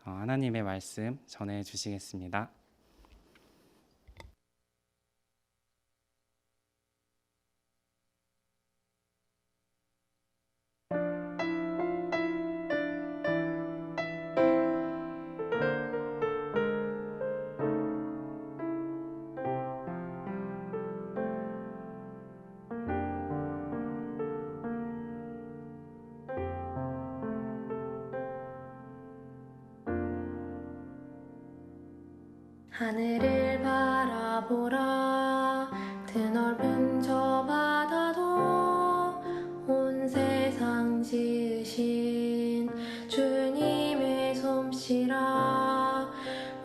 하나님의 말씀 전해 주시겠습니다. 하늘을 바라보라. 드넓은 저 바다도 온 세상 지으신 주님의 솜씨라.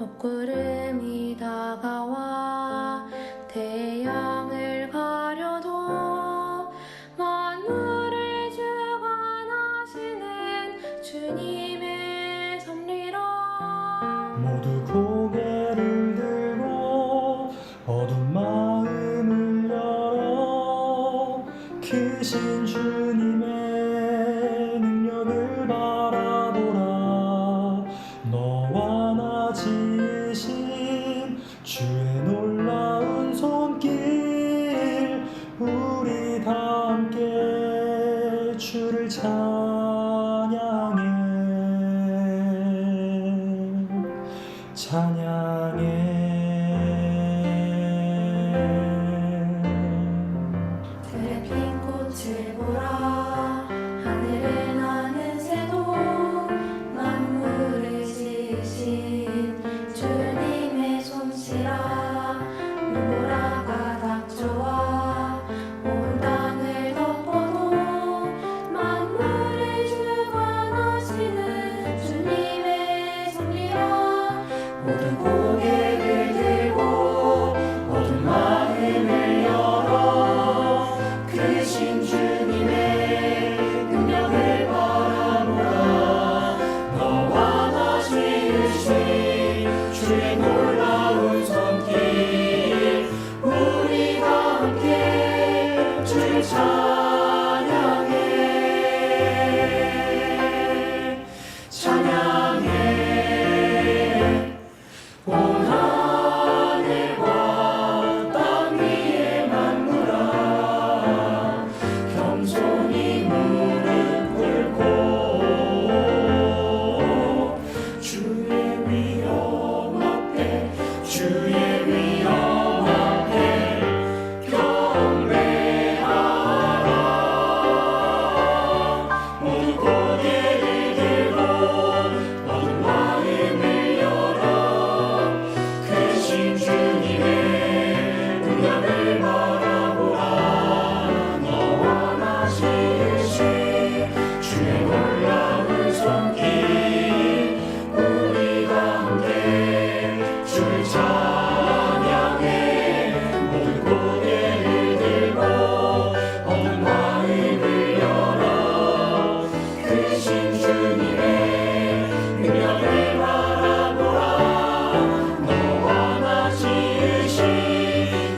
먹구름이 다가와 태양을 가려도 만물을 주관하시는 주님의 섭리라. 모두 고개를 들고 어두운 마음을 열어 크신 주님의 능력을 바라보라. 너와 나 지으신 주의 놀라운 손길, 우리 다 함께 주를 찬양해. 들에 핀 꽃을 보라. 하늘에 나는 새도 만물을 지으신 주님의 솜씨라. 눈보라가 닥쳐와 온 땅을 덮어도 만물을 주관하시는 주님의 섭리라. 모든 고개를 들고 모든 마음을 열어 크신 주님의 능력을 바라보라. 너와 나 지으신 주의 놀라운 손길, 우리가 함께 주를 찬양해. 온 하늘과 땅 위의 만물아, 겸손히 무릎 꿇고 주의 위엄 앞에 경배하라. 모두 고개를 들고 모든 마음을 열어 크신 주님의 능력을 바라보라. 너와 나 지으신 주의 놀라운 손길, 우리가 함께 주를 찬양해. 모든 고개를 들고 모든 마음을 열어 크신 주님의 능력을 바라보라. 너와 나 지으신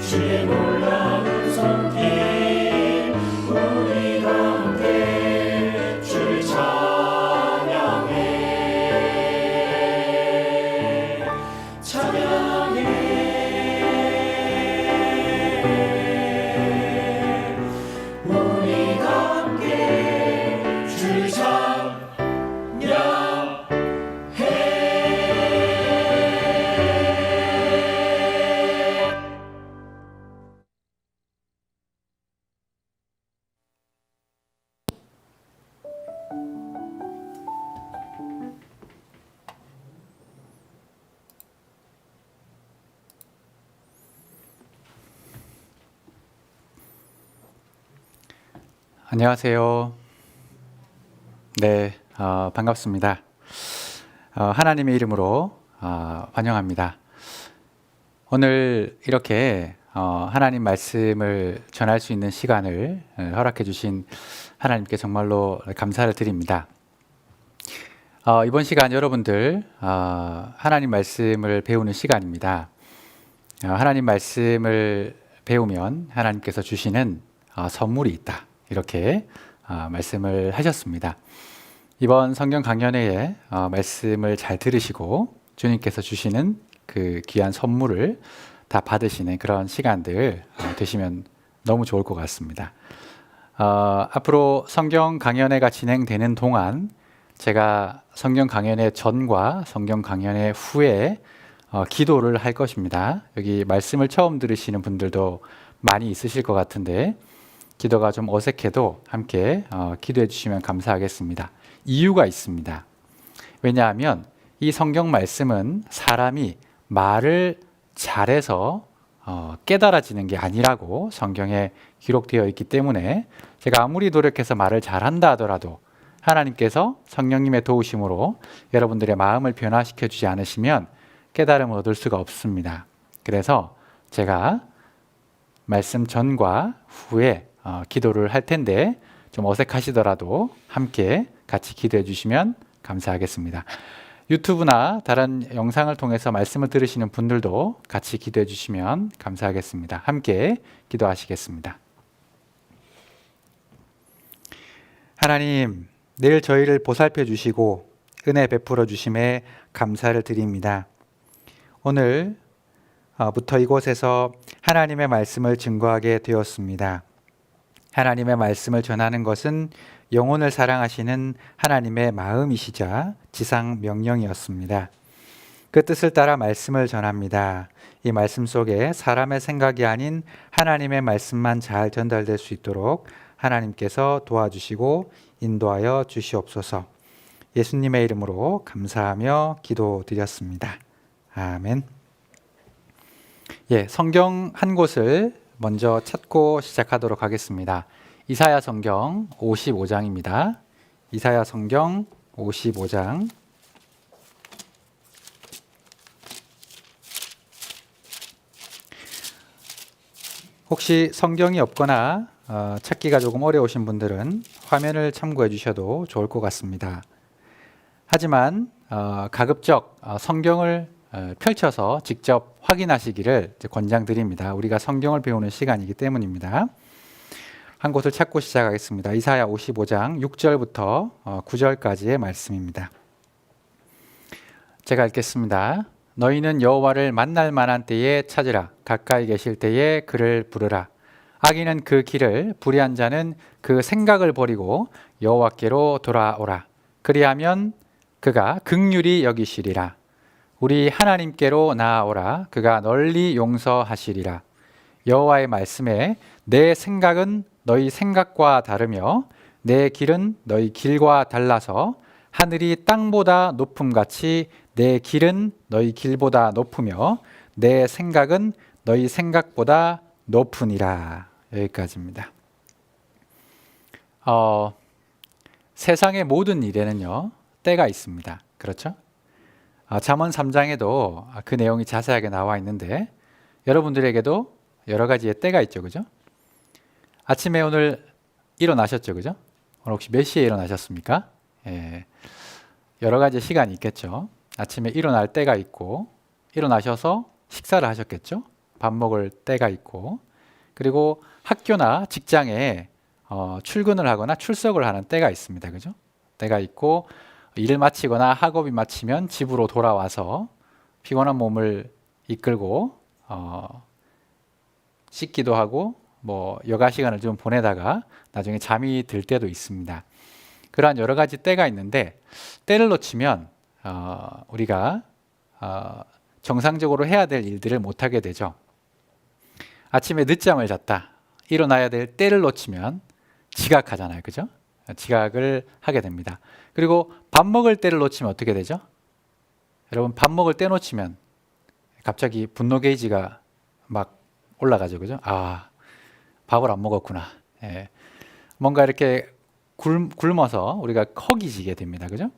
주의 놀라운 손길, 우리가 함께 주를 찬양해. 우리가 함께 주를 찬양해. 안녕하세요. 네, 반갑습니다. 하나님의 이름으로 환영합니다. 오늘 이렇게 하나님 말씀을 전할 수 있는 시간을 허락해 주신 하나님께 정말로 감사를 드립니다. 이번 시간 여러분들 하나님 말씀을 배우는 시간입니다. 하나님 말씀을 배우면 하나님께서 주시는 선물이 있다, 이렇게 말씀을 하셨습니다. 이번 성경 강연회에 말씀을 잘 들으시고 주님께서 주시는 그 귀한 선물을 다 받으시는 그런 시간들 되시면 너무 좋을 것 같습니다. 앞으로 성경 강연회가 진행되는 동안 제가 성경 강연회 전과 성경 강연회 후에 기도를 할 것입니다. 여기 말씀을 처음 들으시는 분들도 많이 있으실 것 같은데 기도가 좀 어색해도 함께 기도해 주시면 감사하겠습니다. 이유가 있습니다. 왜냐하면 이 성경 말씀은 사람이 말을 잘해서 깨달아지는 게 아니라고 성경에 기록되어 있기 때문에 제가 아무리 노력해서 말을 잘한다 하더라도 하나님께서 성령님의 도우심으로 여러분들의 마음을 변화시켜 주지 않으시면 깨달음을 얻을 수가 없습니다. 그래서 제가 말씀 전과 후에 기도를 할 텐데 좀 어색하시더라도 함께 같이 기도해 주시면 감사하겠습니다. 유튜브나 다른 영상을 통해서 말씀을 들으시는 분들도 같이 기도해 주시면 감사하겠습니다. 함께 기도하시겠습니다. 하나님, 늘 저희를 보살펴 주시고 은혜 베풀어 주심에 감사를 드립니다. 오늘부터 이곳에서 하나님의 말씀을 증거하게 되었습니다. 하나님의 말씀을 전하는 것은 영혼을 사랑하시는 하나님의 마음이시자 지상 명령이었습니다. 그 뜻을 따라 말씀을 전합니다. 이 말씀 속에 사람의 생각이 아닌 하나님의 말씀만 잘 전달될 수 있도록 하나님께서 도와주시고 인도하여 주시옵소서. 예수님의 이름으로 감사하며 기도드렸습니다. 아멘. 성경 한 곳을 먼저 찾고 시작하도록 하겠습니다. 이사야 성경 55장입니다. 이사야 성경 55장. 혹시 성경이 없거나 찾기가 조금 어려우신 분들은 화면을 참고해 주셔도 좋을 것 같습니다. 하지만 가급적 성경을 펼쳐서 직접 확인하시기를 권장드립니다. 우리가 성경을 배우는 시간이기 때문입니다. 한 곳을 찾고 시작하겠습니다. 이사야 55장 6절부터 9절까지의 말씀입니다. 제가 읽겠습니다. 너희는 여호와를 만날 만한 때에 찾으라. 가까이 계실 때에 그를 부르라. 악인은 그 길을, 불의한 자는 그 생각을 버리고 여호와께로 돌아오라. 그리하면 그가 긍휼히 여기시리라. 우리 하나님께로 나아오라. 그가 널리 용서하시리라. 여호와의 말씀에 내 생각은 너희 생각과 다르며 내 길은 너희 길과 달라서 하늘이 땅보다 높음같이 내 길은 너희 길보다 높으며 내 생각은 너희 생각보다 높으니라. 여기까지입니다. 세상의 모든 일에는요 때가 있습니다. 그렇죠? 잠언 3장에도 그 내용이 자세하게 나와 있는데 여러분들에게도 여러 가지의 때가 있죠. 그죠? 아침에 오늘 일어나셨죠. 그죠? 오늘 혹시 몇 시에 일어나셨습니까? 여러 가지 시간이 있겠죠. 아침에 일어날 때가 있고 일어나셔서 식사를 하셨겠죠. 밥 먹을 때가 있고 그리고 학교나 직장에 출근을 하거나 출석을 하는 때가 있습니다. 그죠? 때가 있고 일을 마치거나 학업이 마치면 집으로 돌아와서 피곤한 몸을 이끌고 씻기도 하고 여가 시간을 좀 보내다가 나중에 잠이 들 때도 있습니다. 그러한 여러 가지 때가 있는데 때를 놓치면 우리가 정상적으로 해야 될 일들을 못하게 되죠. 아침에 늦잠을 잤다. 일어나야 될 때를 놓치면 지각하잖아요. 그죠? 지각을 하게 됩니다. 그리고 밥 먹을 때를 놓치면 어떻게 되죠? 여러분 밥 먹을 때 놓치면 갑자기 분노 게이지가 막 올라가죠. 그죠? 밥을 안 먹었구나. 뭔가 이렇게 굶어서 우리가 허기지게 됩니다. 그죠?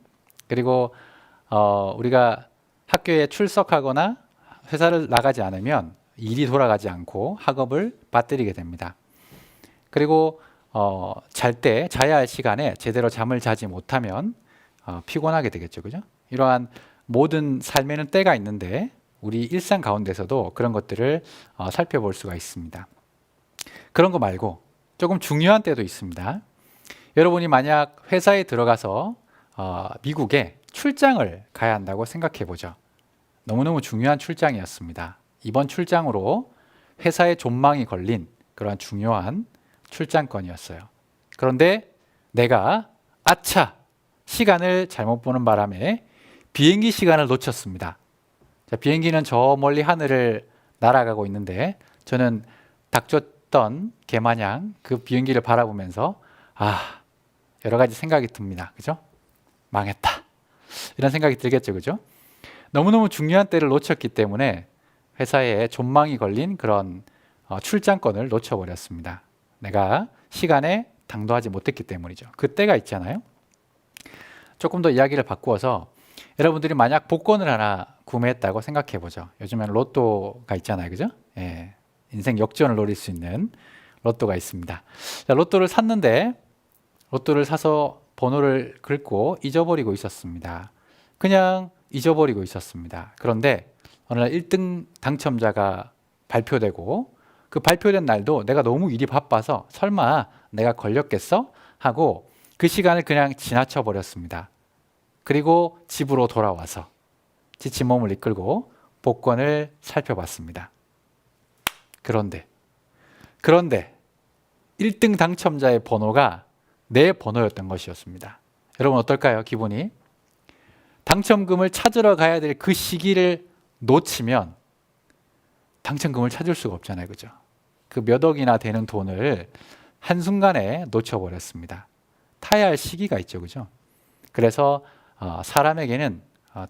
그리고 우리가 학교에 출석하거나 회사를 나가지 않으면 일이 돌아가지 않고 학업을 빠뜨리게 됩니다. 그리고 자야 할 시간에 제대로 잠을 자지 못하면 피곤하게 되겠죠. 그죠? 이러한 모든 삶에는 때가 있는데 우리 일상 가운데서도 그런 것들을 살펴볼 수가 있습니다. 그런 거 말고 조금 중요한 때도 있습니다. 여러분이 만약 회사에 들어가서 미국에 출장을 가야 한다고 생각해 보죠. 너무너무 중요한 출장이었습니다. 이번 출장으로 회사의 존망이 걸린 그러한 중요한 출장권이었어요. 그런데 내가 아차! 시간을 잘못 보는 바람에 비행기 시간을 놓쳤습니다. 자, 비행기는 저 멀리 하늘을 날아가고 있는데 저는 닥쳤던 개마냥 그 비행기를 바라보면서 여러 가지 생각이 듭니다. 그죠? 망했다. 이런 생각이 들겠죠. 그죠? 너무너무 중요한 때를 놓쳤기 때문에 회사에 존망이 걸린 그런 출장권을 놓쳐버렸습니다. 내가 시간에 당도하지 못했기 때문이죠. 그 때가 있잖아요. 조금 더 이야기를 바꾸어서 여러분들이 만약 복권을 하나 구매했다고 생각해 보죠. 요즘엔 로또가 있잖아요. 그죠? 예, 인생 역전을 노릴 수 있는 로또가 있습니다. 자, 로또를 샀는데 로또를 사서 번호를 긁고 잊어버리고 있었습니다. 그냥 잊어버리고 있었습니다. 그런데 어느 날 1등 당첨자가 발표되고 그 발표된 날도 내가 너무 일이 바빠서 설마 내가 걸렸겠어? 하고 그 시간을 그냥 지나쳐 버렸습니다. 그리고 집으로 돌아와서 지친 몸을 이끌고 복권을 살펴봤습니다. 그런데 1등 당첨자의 번호가 내 번호였던 것이었습니다. 여러분 어떨까요? 기분이? 당첨금을 찾으러 가야 될 그 시기를 놓치면 당첨금을 찾을 수가 없잖아요. 그죠? 그 몇 억이나 되는 돈을 한순간에 놓쳐버렸습니다. 타야 할 시기가 있죠. 그죠? 그래서 사람에게는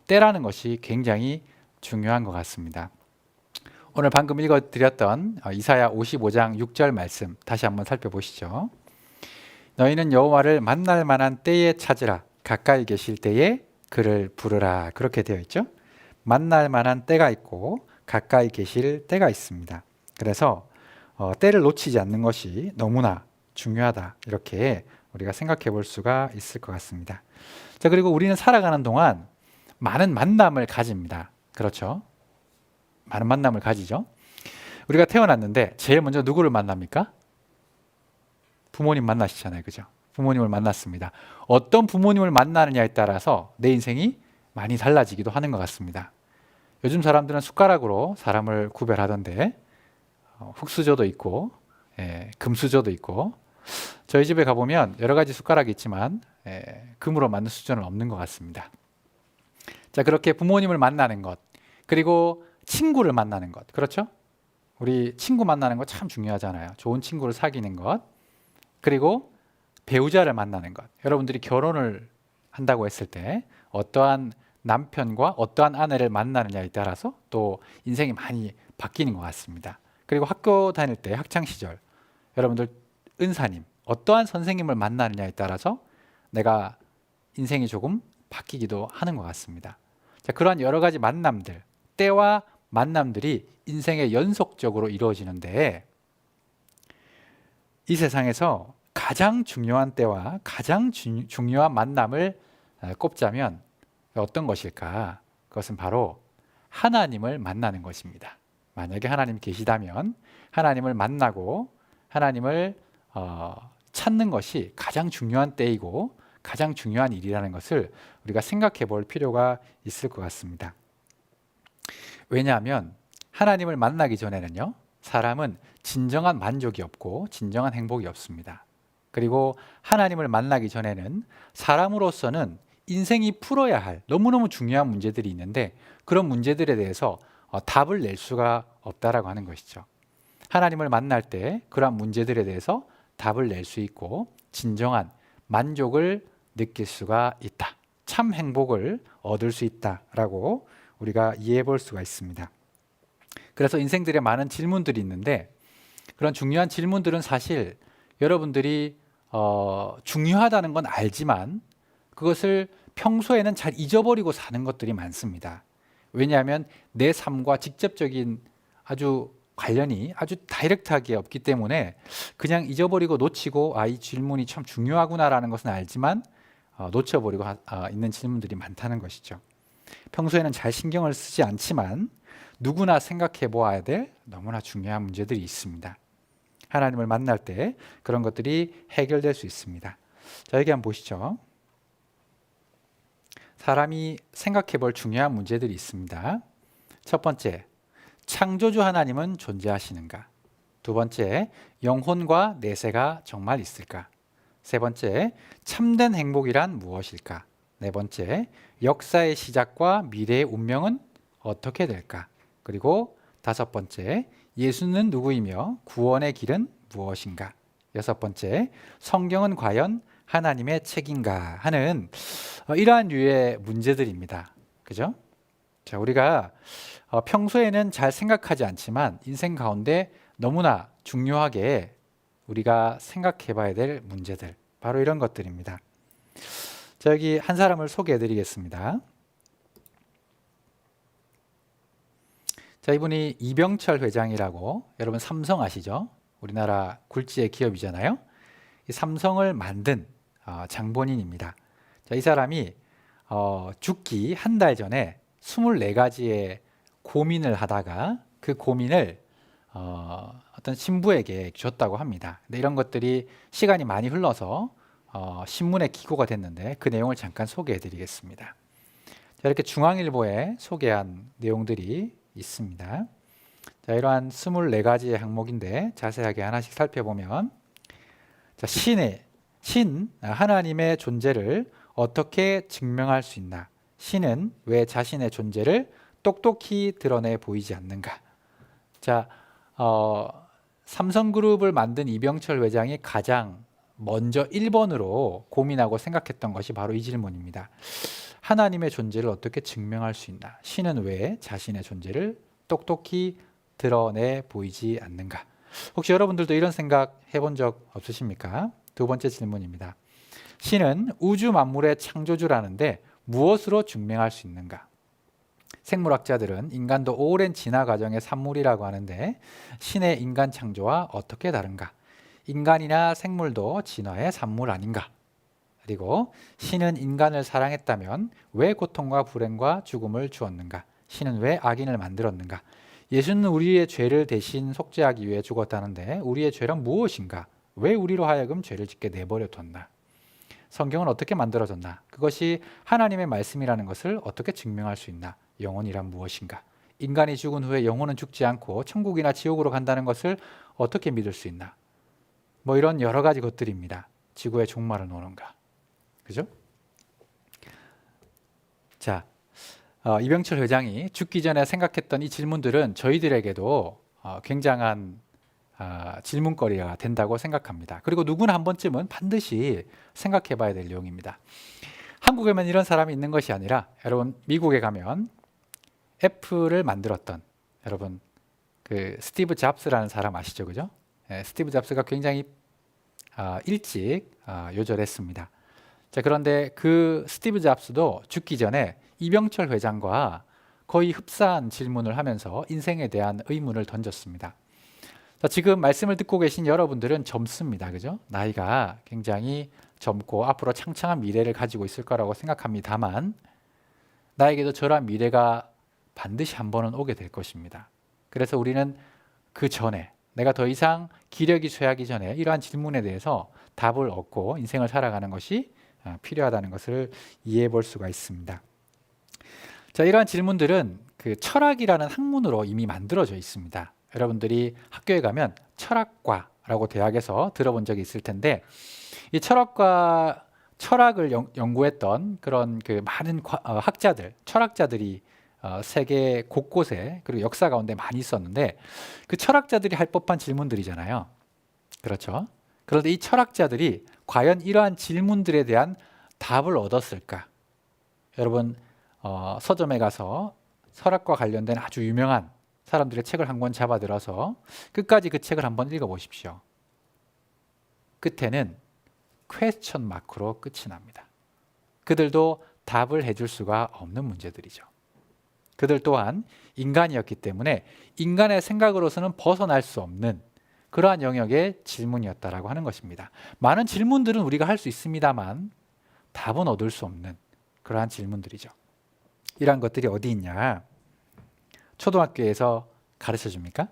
때라는 것이 굉장히 중요한 것 같습니다. 오늘 방금 읽어드렸던 이사야 55장 6절 말씀 다시 한번 살펴보시죠. 너희는 여호와를 만날 만한 때에 찾으라. 가까이 계실 때에 그를 부르라. 그렇게 되어 있죠. 만날 만한 때가 있고 가까이 계실 때가 있습니다. 그래서 때를 놓치지 않는 것이 너무나 중요하다. 이렇게 우리가 생각해 볼 수가 있을 것 같습니다. 자, 그리고 우리는 살아가는 동안 많은 만남을 가집니다. 그렇죠? 많은 만남을 가지죠. 우리가 태어났는데 제일 먼저 누구를 만납니까? 부모님 만나시잖아요. 그죠? 부모님을 만났습니다. 어떤 부모님을 만나느냐에 따라서 내 인생이 많이 달라지기도 하는 것 같습니다. 요즘 사람들은 숟가락으로 사람을 구별하던데 흙수저도 있고 금수저도 있고 저희 집에 가보면 여러 가지 숟가락이 있지만 금으로 만든 수저는 없는 것 같습니다. 자, 그렇게 부모님을 만나는 것 그리고 친구를 만나는 것 그렇죠? 우리 친구 만나는 거 참 중요하잖아요. 좋은 친구를 사귀는 것 그리고 배우자를 만나는 것. 여러분들이 결혼을 한다고 했을 때 어떠한 남편과 어떠한 아내를 만나느냐에 따라서 또 인생이 많이 바뀌는 것 같습니다. 그리고 학교 다닐 때 학창 시절 여러분들 은사님 어떠한 선생님을 만나느냐에 따라서 내가 인생이 조금 바뀌기도 하는 것 같습니다. 자, 그러한 여러 가지 만남들 때와 만남들이 인생에 연속적으로 이루어지는데 이 세상에서 가장 중요한 때와 가장 중요한 만남을 꼽자면 어떤 것일까? 그것은 바로 하나님을 만나는 것입니다. 만약에 하나님 계시다면 하나님을 만나고 하나님을 찾는 것이 가장 중요한 때이고 가장 중요한 일이라는 것을 우리가 생각해 볼 필요가 있을 것 같습니다. 왜냐하면 하나님을 만나기 전에는요, 사람은 진정한 만족이 없고 진정한 행복이 없습니다. 그리고 하나님을 만나기 전에는 사람으로서는 인생이 풀어야 할 너무너무 중요한 문제들이 있는데 그런 문제들에 대해서 답을 낼 수가 없다라고 하는 것이죠. 하나님을 만날 때 그러한 문제들에 대해서 답을 낼 수 있고 진정한 만족을 느낄 수가 있다. 참 행복을 얻을 수 있다라고 우리가 이해해 볼 수가 있습니다. 그래서 인생들에 많은 질문들이 있는데 그런 중요한 질문들은 사실 여러분들이 중요하다는 건 알지만 그것을 평소에는 잘 잊어버리고 사는 것들이 많습니다. 왜냐하면 내 삶과 직접적인 아주 관련이 아주 다이렉트하게 없기 때문에 그냥 잊어버리고 놓치고 이 질문이 참 중요하구나라는 것은 알지만 놓쳐버리고 있는 질문들이 많다는 것이죠. 평소에는 잘 신경을 쓰지 않지만 누구나 생각해 보아야 될 너무나 중요한 문제들이 있습니다. 하나님을 만날 때 그런 것들이 해결될 수 있습니다. 자, 여기 한번 보시죠. 사람이 생각해 볼 중요한 문제들이 있습니다. 첫 번째, 창조주 하나님은 존재하시는가? 두 번째, 영혼과 내세가 정말 있을까? 세 번째, 참된 행복이란 무엇일까? 네 번째, 역사의 시작과 미래의 운명은 어떻게 될까? 그리고 다섯 번째, 예수는 누구이며 구원의 길은 무엇인가? 여섯 번째, 성경은 과연 하나님의 책인가? 하는 이러한 류의 문제들입니다. 그죠? 자, 우리가 평소에는 잘 생각하지 않지만 인생 가운데 너무나 중요하게 우리가 생각해 봐야 될 문제들, 바로 이런 것들입니다. 자, 여기 한 사람을 소개해 드리겠습니다. 자, 이분이 이병철 회장이라고, 여러분 삼성 아시죠? 우리나라 굴지의 기업이잖아요. 이 삼성을 만든 장본인입니다. 자, 이 사람이 죽기 한 달 전에 24가지의 고민을 하다가 그 고민을 어떤 신부에게 줬다고 합니다. 근데 이런 것들이 시간이 많이 흘러서 신문에 기고가 됐는데 그 내용을 잠깐 소개해 드리겠습니다. 자, 이렇게 중앙일보에 소개한 내용들이 있습니다. 자, 이러한 24가지의 항목인데 자세하게 하나씩 살펴보면, 자, 신 하나님의 존재를 어떻게 증명할 수 있나? 신은 왜 자신의 존재를 똑똑히 드러내 보이지 않는가? 자, 삼성그룹을 만든 이병철 회장이 가장 먼저 1번으로 고민하고 생각했던 것이 바로 이 질문입니다. 하나님의 존재를 어떻게 증명할 수 있나? 신은 왜 자신의 존재를 똑똑히 드러내 보이지 않는가? 혹시 여러분들도 이런 생각 해본 적 없으십니까? 두 번째 질문입니다. 신은 우주 만물의 창조주라는데 무엇으로 증명할 수 있는가? 생물학자들은 인간도 오랜 진화 과정의 산물이라고 하는데 신의 인간 창조와 어떻게 다른가? 인간이나 생물도 진화의 산물 아닌가? 그리고 신은 인간을 사랑했다면 왜 고통과 불행과 죽음을 주었는가? 신은 왜 악인을 만들었는가? 예수는 우리의 죄를 대신 속죄하기 위해 죽었다는데 우리의 죄란 무엇인가? 왜 우리로 하여금 죄를 짓게 내버려 뒀나? 성경은 어떻게 만들어졌나? 그것이 하나님의 말씀이라는 것을 어떻게 증명할 수 있나? 영혼이란 무엇인가? 인간이 죽은 후에 영혼은 죽지 않고 천국이나 지옥으로 간다는 것을 어떻게 믿을 수 있나? 뭐 이런 여러 가지 것들입니다. 지구의 종말은 오는가? 그죠? 자, 이병철 회장이 죽기 전에 생각했던 이 질문들은 저희들에게도 굉장한 질문거리가 된다고 생각합니다. 그리고 누구나 한 번쯤은 반드시 생각해 봐야 될 내용입니다. 한국에만 이런 사람이 있는 것이 아니라 여러분 미국에 가면 애플을 만들었던 여러분 그 스티브 잡스라는 사람 아시죠? 그죠? 스티브 잡스가 굉장히 일찍 요절했습니다. 자, 그런데 그 스티브 잡스도 죽기 전에 이병철 회장과 거의 흡사한 질문을 하면서 인생에 대한 의문을 던졌습니다. 자, 지금 말씀을 듣고 계신 여러분들은 젊습니다. 그죠? 나이가 굉장히 젊고 앞으로 창창한 미래를 가지고 있을 거라고 생각합니다만 나에게도 저러한 미래가 반드시 한 번은 오게 될 것입니다. 그래서 우리는 그 전에 내가 더 이상 기력이 쇠하기 전에 이러한 질문에 대해서 답을 얻고 인생을 살아가는 것이 필요하다는 것을 이해해 볼 수가 있습니다. 자, 이러한 질문들은 그 철학이라는 학문으로 이미 만들어져 있습니다. 여러분들이 학교에 가면 철학과라고 대학에서 들어본 적이 있을 텐데 이 철학을 연구했던 그런 그 많은 학자들, 철학자들이 세계 곳곳에 그리고 역사 가운데 많이 있었는데 그 철학자들이 할 법한 질문들이잖아요. 그렇죠? 그런데 이 철학자들이 과연 이러한 질문들에 대한 답을 얻었을까? 여러분 서점에 가서 철학과 관련된 아주 유명한 사람들의 책을 한 권 잡아들어서 끝까지 그 책을 한번 읽어보십시오. 끝에는 퀘스천 마크로 끝이 납니다. 그들도 답을 해줄 수가 없는 문제들이죠. 그들 또한 인간이었기 때문에 인간의 생각으로서는 벗어날 수 없는 그러한 영역의 질문이었다라고 하는 것입니다. 많은 질문들은 우리가 할 수 있습니다만 답은 얻을 수 없는 그러한 질문들이죠. 이러한 것들이 어디 있냐? 초등학교에서 가르쳐 줍니까?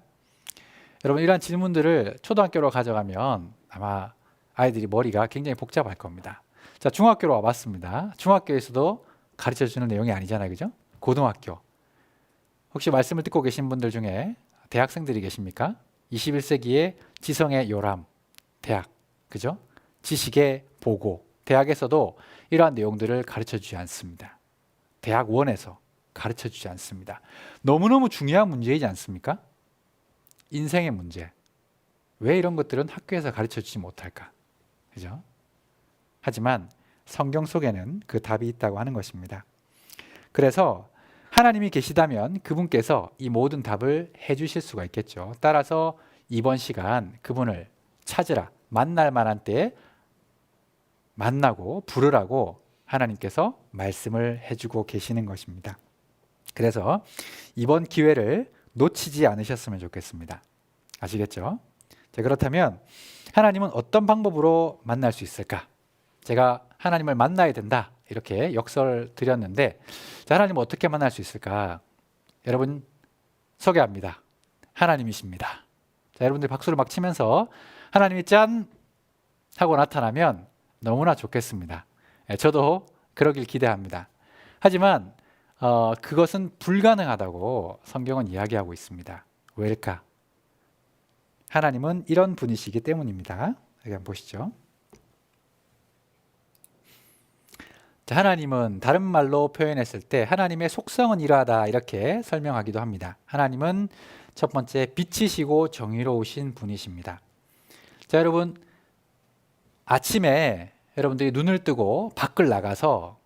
여러분 이러한 질문들을 초등학교로 가져가면 아마 아이들이 머리가 굉장히 복잡할 겁니다. 자, 중학교로 와봤습니다. 중학교에서도 가르쳐주는 내용이 아니잖아요. 그죠? 고등학교. 혹시 말씀을 듣고 계신 분들 중에 대학생들이 계십니까? 21세기의 지성의 요람, 대학. 그죠? 지식의 보고. 대학에서도 이러한 내용들을 가르쳐주지 않습니다. 대학원에서 가르쳐주지 않습니다. 너무너무 중요한 문제이지 않습니까? 인생의 문제. 왜 이런 것들은 학교에서 가르쳐주지 못할까? 그죠? 하지만 성경 속에는 그 답이 있다고 하는 것입니다. 그래서 하나님이 계시다면 그분께서 이 모든 답을 해주실 수가 있겠죠. 따라서 이번 시간 그분을 찾으라, 만날 만한 때에 만나고 부르라고 하나님께서 말씀을 해주고 계시는 것입니다. 그래서 이번 기회를 놓치지 않으셨으면 좋겠습니다. 아시겠죠? 자, 그렇다면 하나님은 어떤 방법으로 만날 수 있을까? 제가 하나님을 만나야 된다 이렇게 역설 드렸는데, 자, 하나님 어떻게 만날 수 있을까? 여러분 소개합니다. 하나님이십니다. 자, 여러분들 박수를 막 치면서 하나님이 짠 하고 나타나면 너무나 좋겠습니다. 저도 그러길 기대합니다. 하지만 그것은 불가능하다고 성경은 이야기하고 있습니다. 왜일까? 하나님은 이런 분이시기 때문입니다. 여기 한번 보시죠. 자, 하나님은 다른 말로 표현했을 때 하나님의 속성은 이러하다 이렇게 설명하기도 합니다. 하나님은 첫 번째 빛이시고 정의로우신 분이십니다. 자, 여러분 아침에 여러분들이 눈을 뜨고 밖을 나가서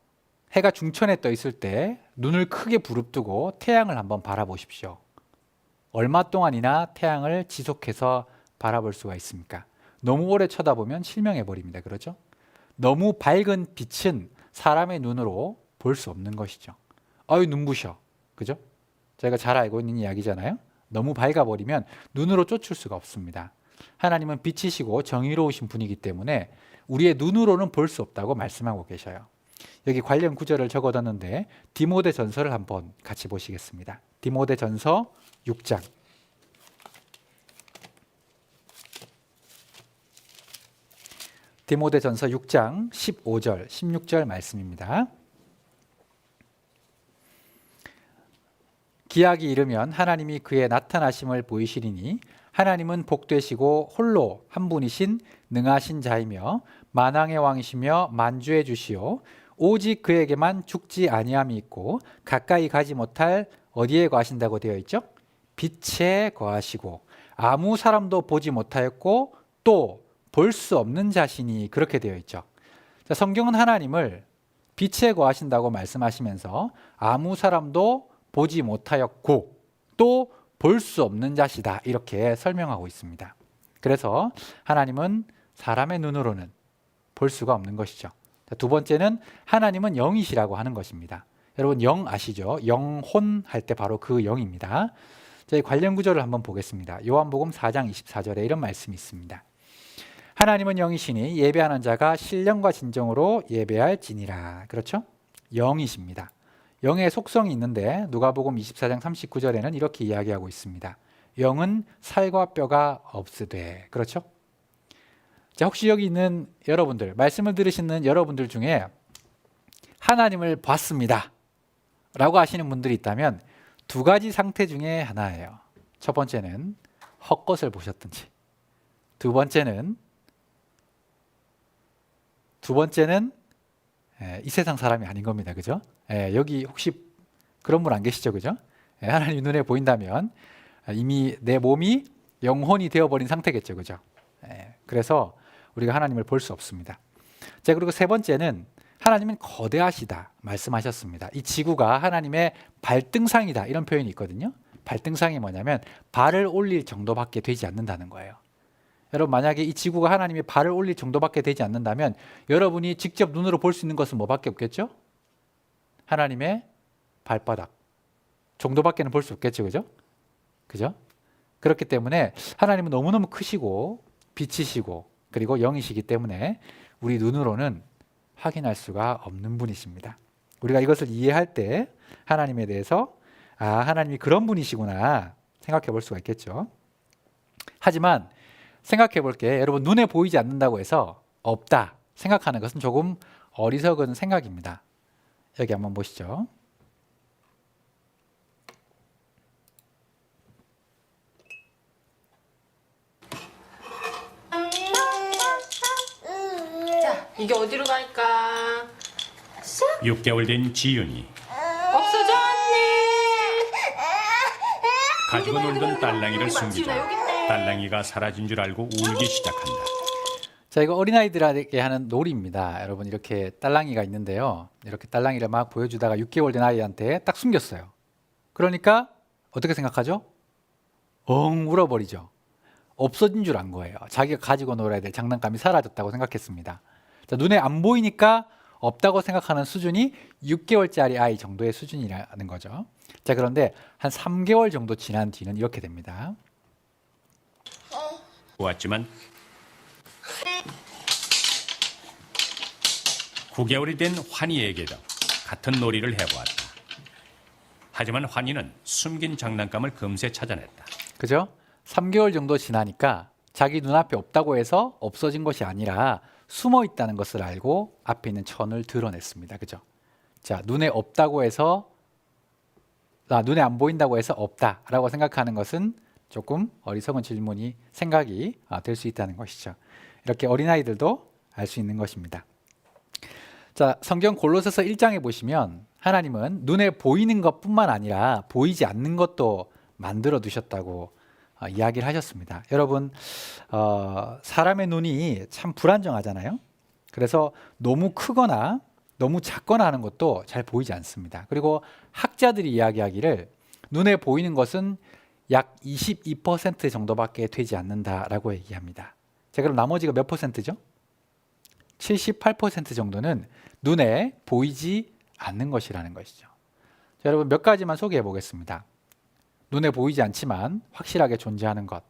해가 중천에 떠 있을 때 눈을 크게 부릅뜨고 태양을 한번 바라보십시오. 얼마 동안이나 태양을 지속해서 바라볼 수가 있습니까? 너무 오래 쳐다보면 실명해 버립니다. 그렇죠? 너무 밝은 빛은 사람의 눈으로 볼 수 없는 것이죠. 아유, 눈부셔. 그죠? 저희가 잘 알고 있는 이야기잖아요. 너무 밝아 버리면 눈으로 쫓을 수가 없습니다. 하나님은 빛이시고 정의로우신 분이기 때문에 우리의 눈으로는 볼 수 없다고 말씀하고 계셔요. 여기 관련 구절을 적어뒀는데 디모데전서를 한번 같이 보시겠습니다. 디모데전서 6장. 디모데전서 6장 15절, 16절 말씀입니다. 기약이 이르면 하나님이 그의 나타나심을 보이시리니 하나님은 복되시고 홀로 한 분이신 능하신 자이며 만왕의 왕이시며 만주의 주시오 오직 그에게만 죽지 아니함이 있고 가까이 가지 못할 어디에 거하신다고 되어 있죠? 빛에 거하시고 아무 사람도 보지 못하였고 또 볼 수 없는 자신이 그렇게 되어 있죠. 자, 성경은 하나님을 빛에 거하신다고 말씀하시면서 아무 사람도 보지 못하였고 또 볼 수 없는 자시다 이렇게 설명하고 있습니다. 그래서 하나님은 사람의 눈으로는 볼 수가 없는 것이죠. 자, 두 번째는 하나님은 영이시라고 하는 것입니다. 여러분 영 아시죠? 영혼 할 때 바로 그 영입니다. 저희 관련 구절을 한번 보겠습니다. 요한복음 4장 24절에 이런 말씀이 있습니다. 하나님은 영이시니 예배하는 자가 신령과 진정으로 예배할지니라. 그렇죠? 영이십니다. 영의 속성이 있는데 누가복음 24장 39절에는 이렇게 이야기하고 있습니다. 영은 살과 뼈가 없으되. 그렇죠? 자, 혹시 여기 있는 여러분들, 말씀을 들으시는 여러분들 중에 하나님을 봤습니다 라고 하시는 분들이 있다면 두 가지 상태 중에 하나예요. 첫 번째는 헛것을 보셨든지, 두 번째는 이 세상 사람이 아닌 겁니다. 그죠? 여기 혹시 그런 분 안 계시죠? 그죠? 하나님 눈에 보인다면 이미 내 몸이 영혼이 되어버린 상태겠죠. 그죠? 그래서 우리가 하나님을 볼 수 없습니다. 자, 그리고 세 번째는 하나님은 거대하시다 말씀하셨습니다. 이 지구가 하나님의 발등상이다 이런 표현이 있거든요. 발등상이 뭐냐면 발을 올릴 정도밖에 되지 않는다는 거예요. 여러분 만약에 이 지구가 하나님의 발을 올릴 정도밖에 되지 않는다면 여러분이 직접 눈으로 볼 수 있는 것은 뭐밖에 없겠죠? 하나님의 발바닥 정도밖에는 볼 수 없겠죠. 그죠? 그죠? 그렇기 때문에 하나님은 너무너무 크시고 빛이시고 그리고 영이시기 때문에 우리 눈으로는 확인할 수가 없는 분이십니다. 우리가 이것을 이해할 때 하나님에 대해서 하나님이 그런 분이시구나 생각해 볼 수가 있겠죠. 하지만 생각해 볼게 여러분 눈에 보이지 않는다고 해서 없다 생각하는 것은 조금 어리석은 생각입니다. 여기 한번 보시죠. 자, 이게 어디로 갈까? 6개월 된 지윤이 없어졌네. 가지고 놀던 딸랑이를 지윤아, 숨기자 여기 있네. 딸랑이가 사라진 줄 알고 울기 시작한다. 자, 이거 어린아이들에게 하는 놀이입니다. 여러분, 이렇게 딸랑이가 있는데요. 이렇게 딸랑이를 막 보여주다가 6개월 된 아이한테 딱 숨겼어요. 그러니까 어떻게 생각하죠? 엉 울어버리죠. 없어진 줄 안 거예요. 자기가 가지고 놀아야 될 장난감이 사라졌다고 생각했습니다. 자, 눈에 안 보이니까 없다고 생각하는 수준이 6개월짜리 아이 정도의 수준이라는 거죠. 자, 그런데 한 3개월 정도 지난 뒤는 이렇게 됩니다. 보았지만 9개월이 된 환희에게도 같은 놀이를 해보았다. 하지만 환희는 숨긴 장난감을 금세 찾아냈다. 그죠? 3개월 정도 지나니까 자기 눈앞에 없다고 해서 없어진 것이 아니라 숨어 있다는 것을 알고 앞에 있는 천을 드러냈습니다. 그죠? 자, 눈에 없다고 해서 눈에 안 보인다고 해서 없다라고 생각하는 것은 조금 어리석은 질문이 생각이 될 수 있다는 것이죠. 이렇게 어린아이들도 알 수 있는 것입니다. 자, 성경 골로새서 1장에 보시면 하나님은 눈에 보이는 것뿐만 아니라 보이지 않는 것도 만들어 두셨다고 이야기를 하셨습니다. 여러분, 사람의 눈이 참 불안정하잖아요. 그래서 너무 크거나 너무 작거나 하는 것도 잘 보이지 않습니다. 그리고 학자들이 이야기하기를 눈에 보이는 것은 약 22% 정도밖에 되지 않는다라고 얘기합니다. 자, 그럼 나머지가 몇 퍼센트죠? 78% 정도는 눈에 보이지 않는 것이라는 것이죠. 자, 여러분, 몇 가지만 소개해 보겠습니다. 눈에 보이지 않지만 확실하게 존재하는 것.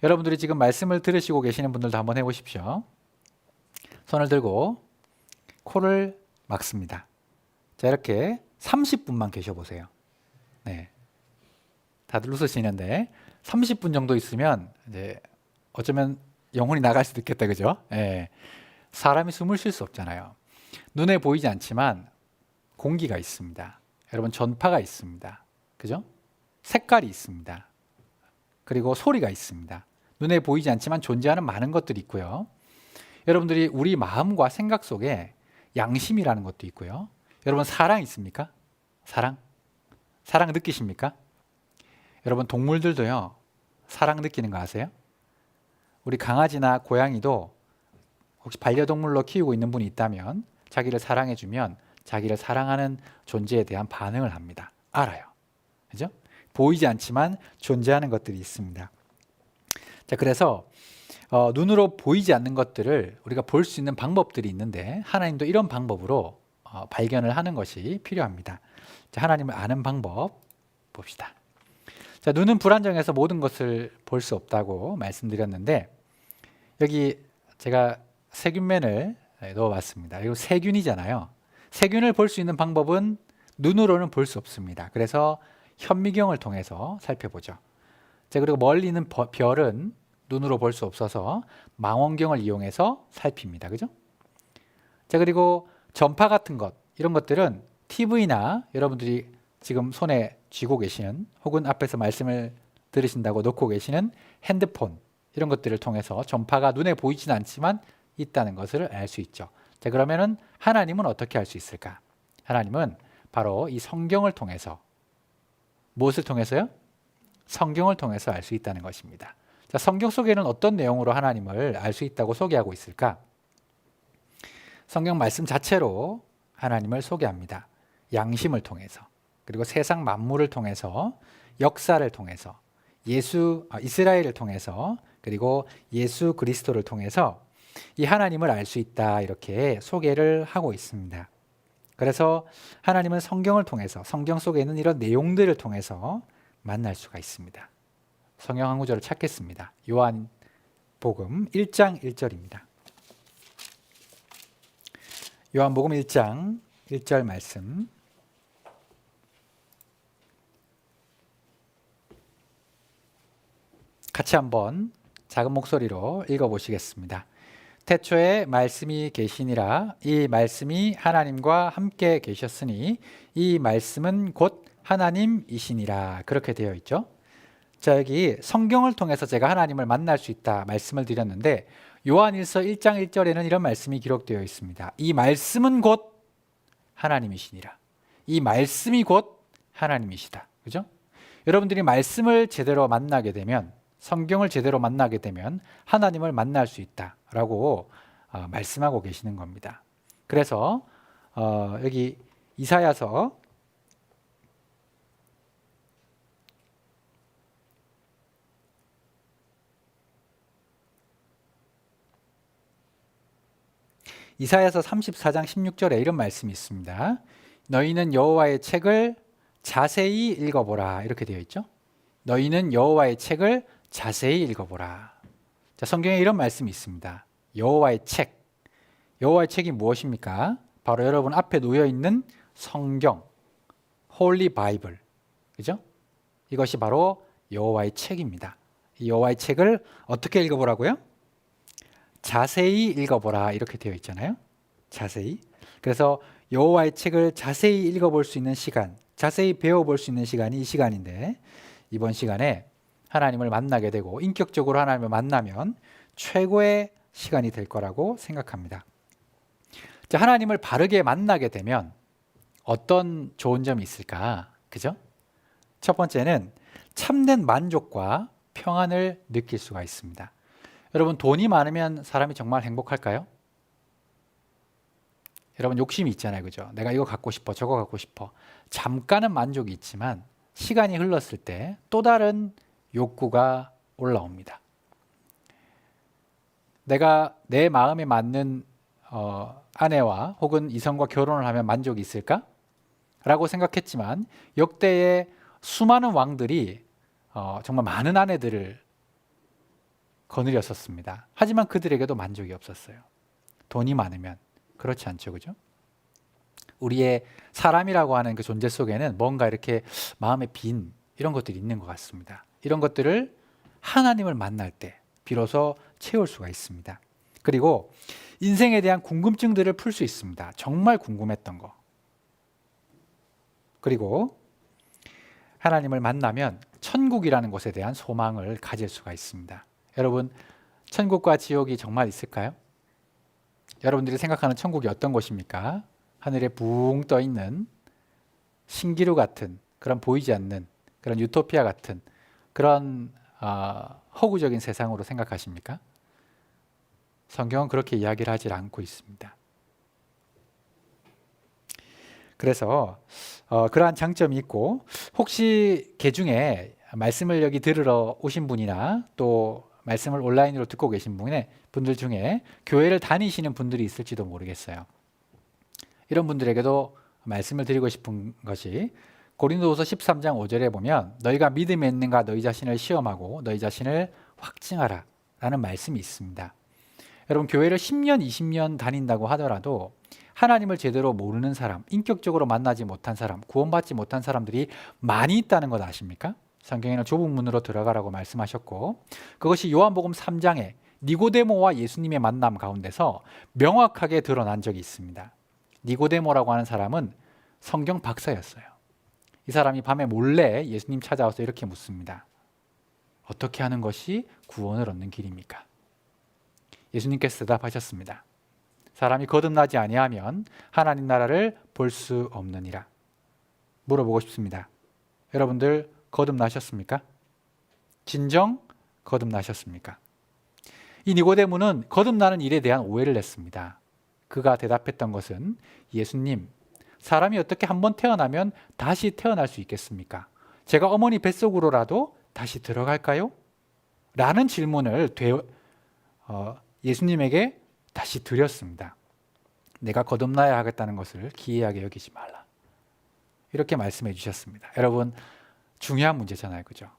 여러분들이 지금 말씀을 들으시고 계시는 분들도 한번 해보십시오. 손을 들고 코를 막습니다. 자, 이렇게 30분만 계셔보세요. 네, 다들 웃으시는데 30분 정도 있으면 이제 어쩌면 영혼이 나갈 수도 있겠다, 그죠? 네, 사람이 숨을 쉴 수 없잖아요. 눈에 보이지 않지만 공기가 있습니다. 여러분, 전파가 있습니다. 그죠? 색깔이 있습니다. 그리고 소리가 있습니다. 눈에 보이지 않지만 존재하는 많은 것들이 있고요. 여러분들이 우리 마음과 생각 속에 양심이라는 것도 있고요. 여러분, 사랑 있습니까? 사랑? 사랑 느끼십니까? 여러분, 동물들도요, 사랑 느끼는 거 아세요? 우리 강아지나 고양이도 혹시 반려동물로 키우고 있는 분이 있다면 자기를 사랑해주면 자기를 사랑하는 존재에 대한 반응을 합니다. 알아요. 그죠? 보이지 않지만 존재하는 것들이 있습니다. 자, 그래서 눈으로 보이지 않는 것들을 우리가 볼 수 있는 방법들이 있는데 하나님도 이런 방법으로 발견을 하는 것이 필요합니다. 자, 하나님을 아는 방법 봅시다. 자, 눈은 불안정해서 모든 것을 볼 수 없다고 말씀드렸는데 여기 제가 세균맨을 넣어봤습니다. 이거 세균이잖아요. 세균을 볼 수 있는 방법은 눈으로는 볼 수 없습니다. 그래서 현미경을 통해서 살펴보죠. 자, 그리고 멀리 있는 별은 눈으로 볼 수 없어서 망원경을 이용해서 살핍니다. 그죠? 자, 그리고 전파 같은 것, 이런 것들은 TV나 여러분들이 지금 손에 쥐고 계시는 혹은 앞에서 말씀을 들으신다고 놓고 계시는 핸드폰, 이런 것들을 통해서 전파가 눈에 보이지는 않지만 있다는 것을 알 수 있죠. 자, 그러면은 하나님은 어떻게 알 수 있을까? 하나님은 바로 이 성경을 통해서, 무엇을 통해서요? 성경을 통해서 알 수 있다는 것입니다. 자, 성경 속에는 어떤 내용으로 하나님을 알 수 있다고 소개하고 있을까? 성경 말씀 자체로 하나님을 소개합니다. 양심을 통해서, 그리고 세상 만물을 통해서, 역사를 통해서, 이스라엘을 통해서, 그리고 예수 그리스도를 통해서 이 하나님을 알 수 있다, 이렇게 소개를 하고 있습니다. 그래서 하나님은 성경을 통해서, 성경 속에 있는 이런 내용들을 통해서 만날 수가 있습니다. 성경 한 구절을 찾겠습니다. 요한복음 1장 1절입니다. 요한복음 1장 1절 말씀. 같이 한번 작은 목소리로 읽어보시겠습니다. 태초에 말씀이 계시니라. 이 말씀이 하나님과 함께 계셨으니 이 말씀은 곧 하나님이시니라. 그렇게 되어 있죠. 자, 여기 성경을 통해서 제가 하나님을 만날 수 있다 말씀을 드렸는데 요한일서 1장 1절에는 이런 말씀이 기록되어 있습니다. 이 말씀은 곧 하나님이시니라. 이 말씀이 곧 하나님이시다. 그죠? 여러분들이 말씀을 제대로 만나게 되면, 성경을 제대로 만나게 되면 하나님을 만날 수 있다라고 말씀하고 계시는 겁니다. 그래서 여기 이사야서 34장 16절에 이런 말씀이 있습니다. 너희는 여호와의 책을 자세히 읽어보라. 이렇게 되어 있죠. 너희는 여호와의 책을 자세히 읽어보라. 자, 성경에 이런 말씀이 있습니다. 여호와의 책. 여호와의 책이 무엇입니까? 바로 여러분 앞에 놓여 있는 성경, 홀리 바이블. 그죠? 이것이 바로 여호와의 책입니다. 이 여호와의 책을 어떻게 읽어보라고요? 자세히 읽어보라. 이렇게 되어 있잖아요. 자세히. 그래서 여호와의 책을 자세히 읽어볼 수 있는 시간, 자세히 배워볼 수 있는 시간이 이 시간인데, 이번 시간에 하나님을 만나게 되고 인격적으로 하나님을 만나면 최고의 시간이 될 거라고 생각합니다. 자, 하나님을 바르게 만나게 되면 어떤 좋은 점이 있을까? 그죠? 첫 번째는 참된 만족과 평안을 느낄 수가 있습니다. 여러분, 돈이 많으면 사람이 정말 행복할까요? 여러분, 욕심이 있잖아요. 그죠? 내가 이거 갖고 싶어, 저거 갖고 싶어. 잠깐은 만족이 있지만 시간이 흘렀을 때 또 다른 욕구가 올라옵니다. 내가 내 마음에 맞는 아내와 혹은 이성과 결혼을 하면 만족이 있을까? 라고 생각했지만 역대의 수많은 왕들이 정말 많은 아내들을 거느렸었습니다. 하지만 그들에게도 만족이 없었어요. 돈이 많으면. 그렇지 않죠, 그죠? 우리의 사람이라고 하는 그 존재 속에는 뭔가 이렇게 마음에 빈 이런 것들이 있는 것 같습니다. 이런 것들을 하나님을 만날 때 비로소 채울 수가 있습니다. 그리고 인생에 대한 궁금증들을 풀 수 있습니다. 정말 궁금했던 거. 그리고 하나님을 만나면 천국이라는 곳에 대한 소망을 가질 수가 있습니다. 여러분, 천국과 지옥이 정말 있을까요? 여러분들이 생각하는 천국이 어떤 곳입니까? 하늘에 붕 떠 있는 신기루 같은 그런 보이지 않는 그런 유토피아 같은 그런 허구적인 세상으로 생각하십니까? 성경은 그렇게 이야기를 하지 않고 있습니다. 그래서 그러한 장점이 있고, 혹시 개중에 말씀을 여기 들으러 오신 분이나 또 말씀을 온라인으로 듣고 계신 분들 중에 교회를 다니시는 분들이 있을지도 모르겠어요. 이런 분들에게도 말씀을 드리고 싶은 것이 고린도후서 13장 5절에 보면 너희가 믿음에 있는가 너희 자신을 시험하고 너희 자신을 확증하라 라는 말씀이 있습니다. 여러분, 교회를 10년, 20년 다닌다고 하더라도 하나님을 제대로 모르는 사람, 인격적으로 만나지 못한 사람, 구원받지 못한 사람들이 많이 있다는 것 아십니까? 성경에는 좁은 문으로 들어가라고 말씀하셨고, 그것이 요한복음 3장에 니고데모와 예수님의 만남 가운데서 명확하게 드러난 적이 있습니다. 니고데모라고 하는 사람은 성경 박사였어요. 이 사람이 밤에 몰래 예수님 찾아와서 이렇게 묻습니다. 어떻게 하는 것이 구원을 얻는 길입니까? 예수님께서 대답하셨습니다. 사람이 거듭나지 아니하면 하나님 나라를 볼 수 없느니라. 물어보고 싶습니다. 여러분들 거듭나셨습니까? 진정 거듭나셨습니까? 이 니고데모는 거듭나는 일에 대한 오해를 냈습니다. 그가 대답했던 것은, 예수님, 사람이 어떻게 한번 태어나면 다시 태어날 수 있겠습니까? 제가 어머니 뱃속으로라도 다시 들어갈까요? 라는 질문을 예수님에게 다시 드렸습니다. 내가 거듭나야 하겠다는 것을 기이하게 여기지 말라. 이렇게 말씀해 주셨습니다. 여러분, 중요한 문제잖아요. 그죠?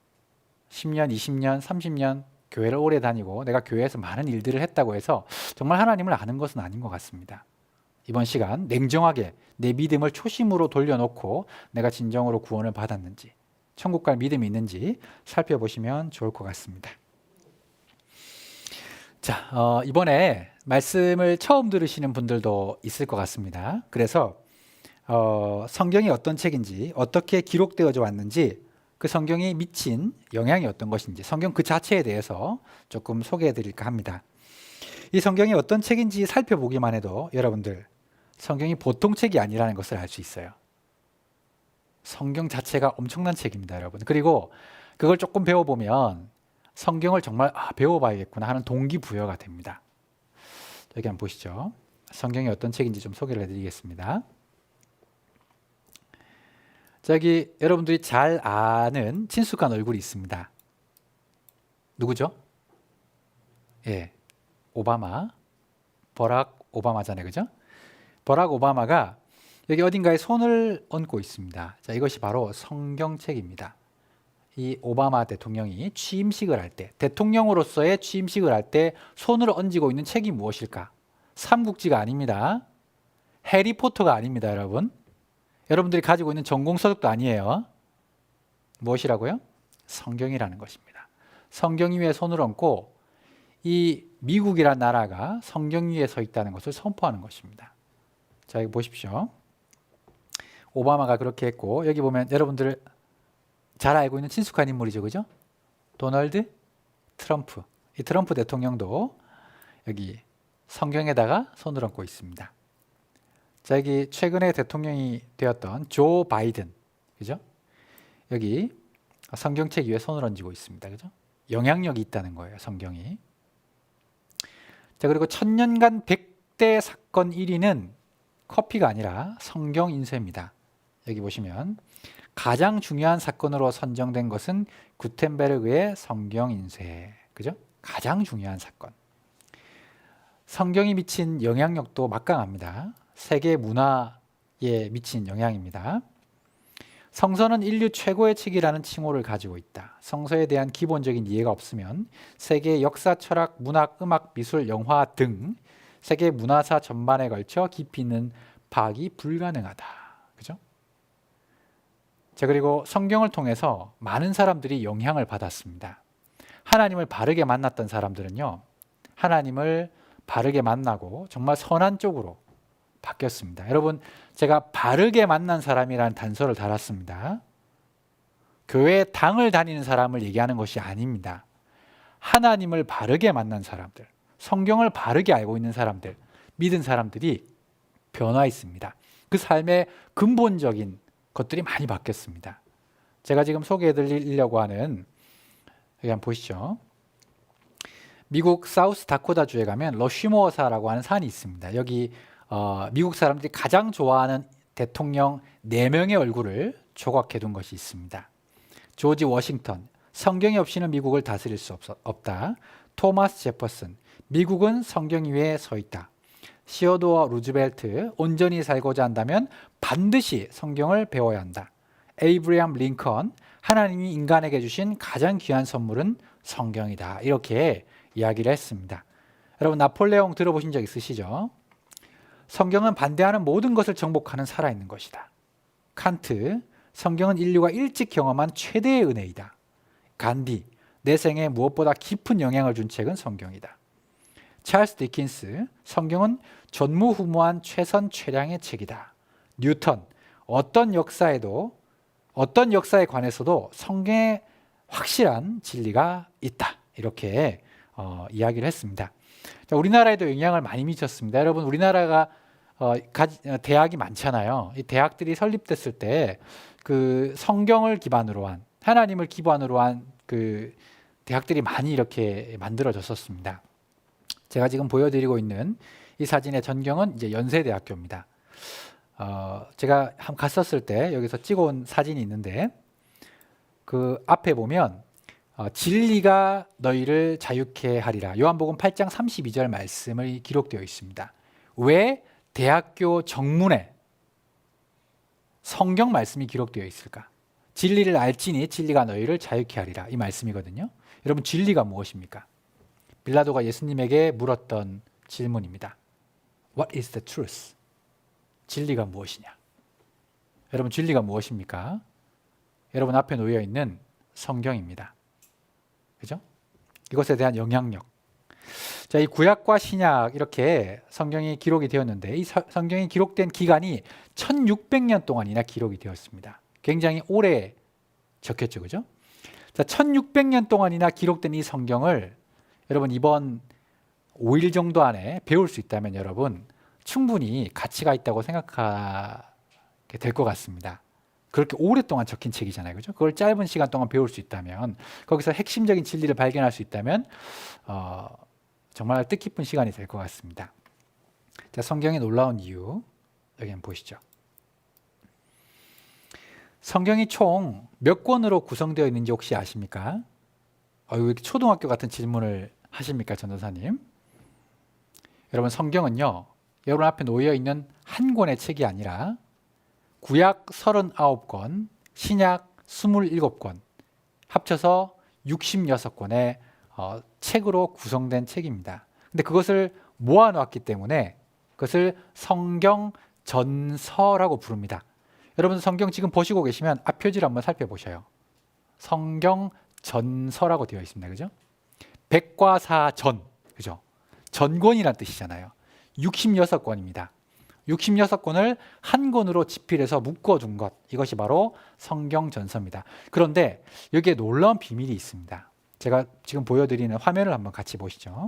10년, 20년, 30년 교회를 오래 다니고 내가 교회에서 많은 일들을 했다고 해서 정말 하나님을 아는 것은 아닌 것 같습니다. 이번 시간 냉정하게 내 믿음을 초심으로 돌려놓고 내가 진정으로 구원을 받았는지, 천국 갈 믿음이 있는지 살펴보시면 좋을 것 같습니다. 자, 이번에 말씀을 처음 들으시는 분들도 있을 것 같습니다. 그래서 성경이 어떤 책인지, 어떻게 기록되어져 왔는지, 그 성경이 미친 영향이 어떤 것인지, 성경 그 자체에 대해서 조금 소개해 드릴까 합니다. 이 성경이 어떤 책인지 살펴보기만 해도 여러분들, 성경이 보통 책이 아니라는 것을 알 수 있어요. 성경 자체가 엄청난 책입니다, 여러분. 그리고 그걸 조금 배워보면 성경을 정말 배워봐야겠구나 하는 동기부여가 됩니다. 여기 한번 보시죠. 성경이 어떤 책인지 좀 소개를 해드리겠습니다. 저기 여러분들이 잘 아는 친숙한 얼굴이 있습니다. 누구죠? 예, 오바마, 버락 오바마잖아요, 그죠? 버락 오바마가 여기 어딘가에 손을 얹고 있습니다. 자, 이것이 바로 성경책입니다. 이 오바마 대통령이 취임식을 할 때, 대통령으로서의 취임식을 할 때 손을 얹고 있는 책이 무엇일까? 삼국지가 아닙니다. 해리포터가 아닙니다, 여러분. 여러분들이 가지고 있는 전공서적도 아니에요. 무엇이라고요? 성경이라는 것입니다. 성경 위에 손을 얹고 이 미국이란 나라가 성경 위에 서 있다는 것을 선포하는 것입니다. 자, 여기 보십시오. 오바마가 그렇게 했고, 여기 보면 여러분들 잘 알고 있는 친숙한 인물이죠, 그죠? 도널드 트럼프. 이 트럼프 대통령도 여기 성경에다가 손을 얹고 있습니다. 자, 여기 최근에 대통령이 되었던 조 바이든, 그죠? 여기 성경책 위에 손을 얹고 있습니다, 그죠? 영향력이 있다는 거예요, 성경이. 자, 그리고 천년간 100대 사건 1위는 커피가 아니라 성경 인쇄입니다. 여기 보시면 가장 중요한 사건으로 선정된 것은 구텐베르그의 성경 인쇄, 그죠? 가장 중요한 사건. 성경이 미친 영향력도 막강합니다. 세계 문화에 미친 영향입니다. 성서는 인류 최고의 책이라는 칭호를 가지고 있다. 성서에 대한 기본적인 이해가 없으면 세계 역사, 철학, 문학, 음악, 미술, 영화 등 세계 문화사 전반에 걸쳐 깊이 있는 파악이 불가능하다. 그죠? 자, 그리고 성경을 통해서 많은 사람들이 영향을 받았습니다. 하나님을 바르게 만났던 사람들은요, 하나님을 바르게 만나고 정말 선한 쪽으로 바뀌었습니다. 여러분, 제가 바르게 만난 사람이라는 단서를 달았습니다. 교회 당을 다니는 사람을 얘기하는 것이 아닙니다. 하나님을 바르게 만난 사람들, 성경을 바르게 알고 있는 사람들, 믿은 사람들이 변화했습니다. 그 삶의 근본적인 것들이 많이 바뀌었습니다. 제가 지금 소개해 드리려고 하는, 여기 한번 보시죠. 미국 사우스 다코타주에 가면 러쉬모어사라고 하는 산이 있습니다. 여기 미국 사람들이 가장 좋아하는 대통령 4명의 얼굴을 조각해 둔 것이 있습니다. 조지 워싱턴, 성경이 없이는 미국을 다스릴 수 없다. 토마스 제퍼슨, 미국은 성경 위에 서 있다. 시어도어 루즈벨트, 온전히 살고자 한다면 반드시 성경을 배워야 한다. 에이브리엄 링컨, 하나님이 인간에게 주신 가장 귀한 선물은 성경이다. 이렇게 이야기를 했습니다. 여러분, 나폴레옹 들어보신 적 있으시죠? 성경은 반대하는 모든 것을 정복하는 살아있는 것이다. 칸트, 성경은 인류가 일찍 경험한 최대의 은혜이다. 간디, 내 생에 무엇보다 깊은 영향을 준 책은 성경이다. 찰스 디킨스, 성경은 전무후무한 최선 최량의 책이다. 뉴턴, 어떤 역사에 관해서도 성경에 확실한 진리가 있다. 이렇게 이야기를 했습니다. 자, 우리나라에도 영향을 많이 미쳤습니다. 여러분, 우리나라가 대학이 많잖아요. 이 대학들이 설립됐을 때 그 성경을 기반으로 한, 하나님을 기반으로 한 그 대학들이 많이 이렇게 만들어졌었습니다. 제가 지금 보여드리고 있는 이 사진의 전경은 이제 연세대학교입니다. 제가 한번 갔었을 때 여기서 찍어온 사진이 있는데, 그 앞에 보면 진리가 너희를 자유케 하리라. 요한복음 8장 32절 말씀이 기록되어 있습니다. 왜 대학교 정문에 성경 말씀이 기록되어 있을까? 진리를 알지니 진리가 너희를 자유케 하리라. 이 말씀이거든요. 여러분, 진리가 무엇입니까? 빌라도가 예수님에게 물었던 질문입니다. What is the truth? 진리가 무엇이냐? 여러분, 진리가 무엇입니까? 여러분 앞에 놓여 있는 성경입니다. 그죠? 이것에 대한 영향력. 자, 이 구약과 신약 이렇게 성경이 기록이 되었는데 이 성경이 기록된 기간이 1600년 동안이나 기록이 되었습니다. 굉장히 오래 적혔죠. 그죠? 자, 1600년 동안이나 기록된 이 성경을 여러분 이번 5일 정도 안에 배울 수 있다면 여러분 충분히 가치가 있다고 생각하게 될 것 같습니다. 그렇게 오랫동안 적힌 책이잖아요. 그죠? 그걸 짧은 시간 동안 배울 수 있다면 거기서 핵심적인 진리를 발견할 수 있다면 정말 뜻깊은 시간이 될 것 같습니다. 자, 성경이 놀라운 이유 여기 한번 보시죠. 성경이 총 몇 권으로 구성되어 있는지 혹시 아십니까? 왜 이렇게 초등학교 같은 질문을 하십니까, 전도사님? 여러분 성경은요, 여러분 앞에 놓여 있는 한 권의 책이 아니라 구약 39권, 신약 27권, 합쳐서 66권의 책으로 구성된 책입니다. 근데 그것을 모아놓았기 때문에 그것을 성경 전서라고 부릅니다. 여러분 성경 지금 보시고 계시면 앞 표지를 한번 살펴보셔요. 성경 전서라고 되어 있습니다. 그죠? 백과사전, 그죠? 전권이란 뜻이잖아요. 66권입니다. 66권을 한 권으로 집필해서 묶어둔 것, 이것이 바로 성경 전서입니다. 그런데 여기에 놀라운 비밀이 있습니다. 제가 지금 보여드리는 화면을 한번 같이 보시죠.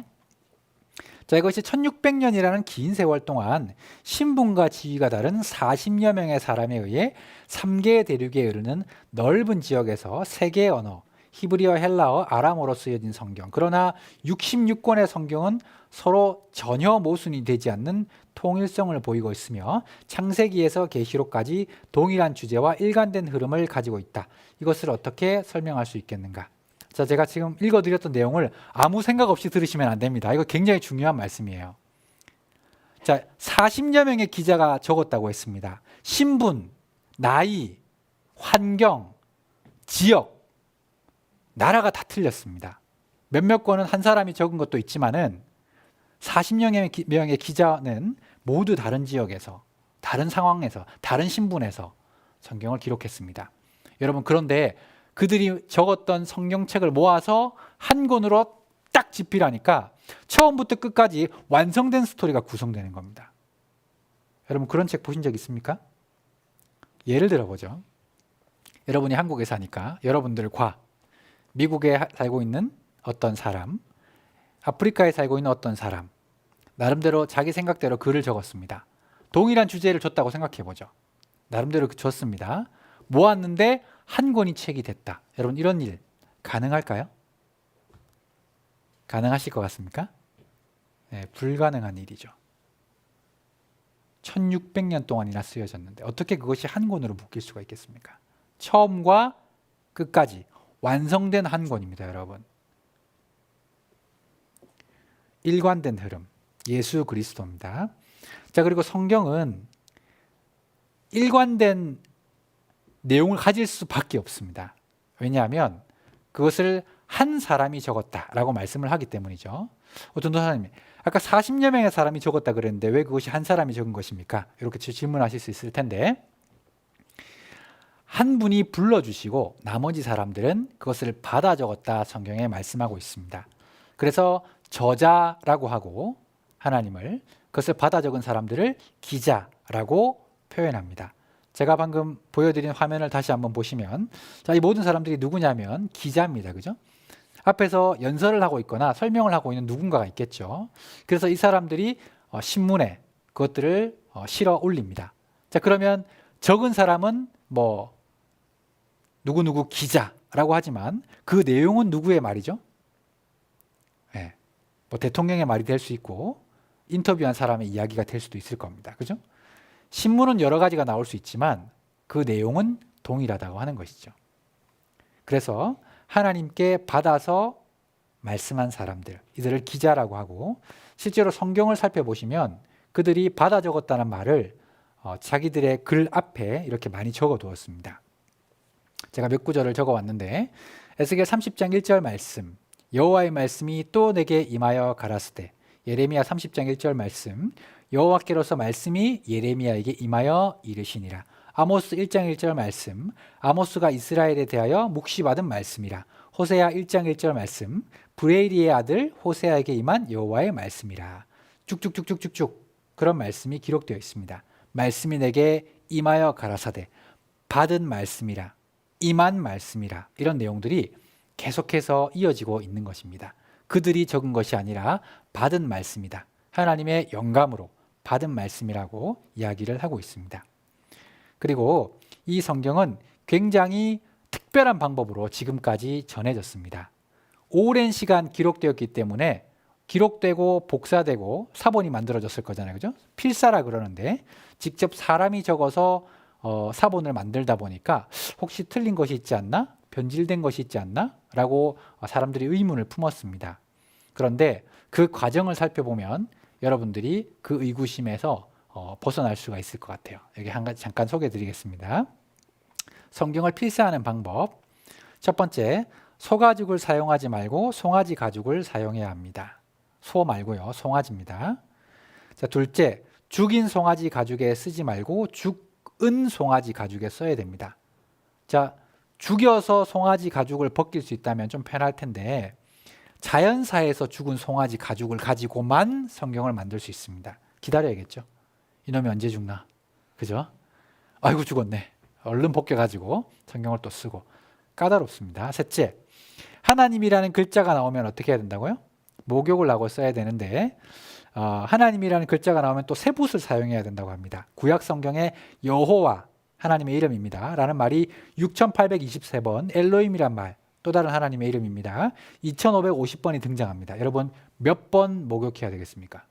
자, 이것이 1600년이라는 긴 세월 동안 신분과 지위가 다른 40여 명의 사람에 의해 3개 대륙에 이르는 넓은 지역에서 3개의 언어, 히브리어, 헬라어, 아람어로 쓰여진 성경. 그러나 66권의 성경은 서로 전혀 모순이 되지 않는 통일성을 보이고 있으며 창세기에서 계시록까지 동일한 주제와 일관된 흐름을 가지고 있다. 이것을 어떻게 설명할 수 있겠는가? 자, 제가 지금 읽어드렸던 내용을 아무 생각 없이 들으시면 안 됩니다. 이거 굉장히 중요한 말씀이에요. 자, 40여 명의 기자가 적었다고 했습니다. 신분, 나이, 환경, 지역, 나라가 다 틀렸습니다. 몇몇 권은 한 사람이 적은 것도 있지만은 40여 명의 기자는 모두 다른 지역에서, 다른 상황에서, 다른 신분에서 성경을 기록했습니다. 여러분, 그런데 그들이 적었던 성경책을 모아서 한 권으로 딱 집필하니까 처음부터 끝까지 완성된 스토리가 구성되는 겁니다. 여러분 그런 책 보신 적 있습니까? 예를 들어보죠. 여러분이 한국에 사니까 여러분들과 미국에 살고 있는 어떤 사람, 아프리카에 살고 있는 어떤 사람, 나름대로 자기 생각대로 글을 적었습니다. 동일한 주제를 줬다고 생각해보죠. 나름대로 줬습니다. 모았는데 한 권이 책이 됐다. 여러분 이런 일 가능할까요? 가능하실 것 같습니까? 네, 불가능한 일이죠. 1600년 동안이나 쓰여졌는데 어떻게 그것이 한 권으로 묶일 수가 있겠습니까? 처음과 끝까지 완성된 한 권입니다, 여러분. 일관된 흐름, 예수 그리스도입니다. 자, 그리고 성경은 일관된 내용을 가질 수밖에 없습니다. 왜냐하면 그것을 한 사람이 적었다라고 말씀을 하기 때문이죠. 어떤 도사님이 아까 40여 명의 사람이 적었다 그랬는데 왜 그것이 한 사람이 적은 것입니까? 이렇게 질문하실 수 있을 텐데 한 분이 불러주시고 나머지 사람들은 그것을 받아 적었다 성경에 말씀하고 있습니다. 그래서 저자라고 하고 하나님을 그것을 받아 적은 사람들을 기자라고 표현합니다. 제가 방금 보여드린 화면을 다시 한번 보시면 자, 이 모든 사람들이 누구냐면 기자입니다. 그죠? 앞에서 연설을 하고 있거나 설명을 하고 있는 누군가가 있겠죠. 그래서 이 사람들이 신문에 그것들을 실어 올립니다. 자, 그러면 적은 사람은 뭐 누구누구 기자라고 하지만 그 내용은 누구의 말이죠? 네. 뭐 대통령의 말이 될 수 있고 인터뷰한 사람의 이야기가 될 수도 있을 겁니다. 그죠? 신문은 여러 가지가 나올 수 있지만 그 내용은 동일하다고 하는 것이죠. 그래서 하나님께 받아서 말씀한 사람들, 이들을 기자라고 하고 실제로 성경을 살펴보시면 그들이 받아 적었다는 말을 자기들의 글 앞에 이렇게 많이 적어 두었습니다. 제가 몇 구절을 적어 왔는데 에스겔 30장 1절 말씀, 여호와의 말씀이 또 내게 임하여 가라사대. 예레미야 30장 1절 말씀, 여호와께로서 말씀이 예레미야에게 임하여 이르시니라. 아모스 1장 1절 말씀, 아모스가 이스라엘에 대하여 묵시받은 말씀이라. 호세아 1장 1절 말씀, 브레일리의 아들 호세아에게 임한 여호와의 말씀이라. 쭉쭉쭉쭉쭉쭉 그런 말씀이 기록되어 있습니다. 말씀이 내게 임하여 가라사대 받은 말씀이라, 임한 말씀이라, 이런 내용들이 계속해서 이어지고 있는 것입니다. 그들이 적은 것이 아니라 받은 말씀이다. 하나님의 영감으로 받은 말씀이라고 이야기를 하고 있습니다. 그리고 이 성경은 굉장히 특별한 방법으로 지금까지 전해졌습니다. 오랜 시간 기록되었기 때문에 기록되고 복사되고 사본이 만들어졌을 거잖아요. 그죠? 필사라 그러는데 직접 사람이 적어서 사본을 만들다 보니까 혹시 틀린 것이 있지 않나? 변질된 것이 있지 않나? 라고 사람들이 의문을 품었습니다. 그런데 그 과정을 살펴보면 여러분들이 그 의구심에서 벗어날 수가 있을 것 같아요. 여기 한 가지 잠깐 소개해 드리겠습니다. 성경을 필사하는 방법. 첫 번째, 소가죽을 사용하지 말고 송아지 가죽을 사용해야 합니다. 소 말고요, 송아지입니다. 자, 둘째, 죽인 송아지 가죽에 쓰지 말고 죽은 송아지 가죽에 써야 됩니다. 자, 죽여서 송아지 가죽을 벗길 수 있다면 좀 편할 텐데 자연사에서 죽은 송아지 가죽을 가지고만 성경을 만들 수 있습니다. 기다려야겠죠. 이놈이 언제 죽나? 그죠? 아이고 죽었네. 얼른 벗겨가지고 성경을 또 쓰고. 까다롭습니다. 셋째, 하나님이라는 글자가 나오면 어떻게 해야 된다고요? 목욕을 하고 써야 되는데 하나님이라는 글자가 나오면 또 세붓을 사용해야 된다고 합니다. 구약 성경에 여호와 하나님의 이름입니다 라는 말이 6823번, 엘로힘이란 말 또 다른 하나님의 이름입니다. 2550번이 등장합니다. 여러분 몇 번 목욕해야 되겠습니까?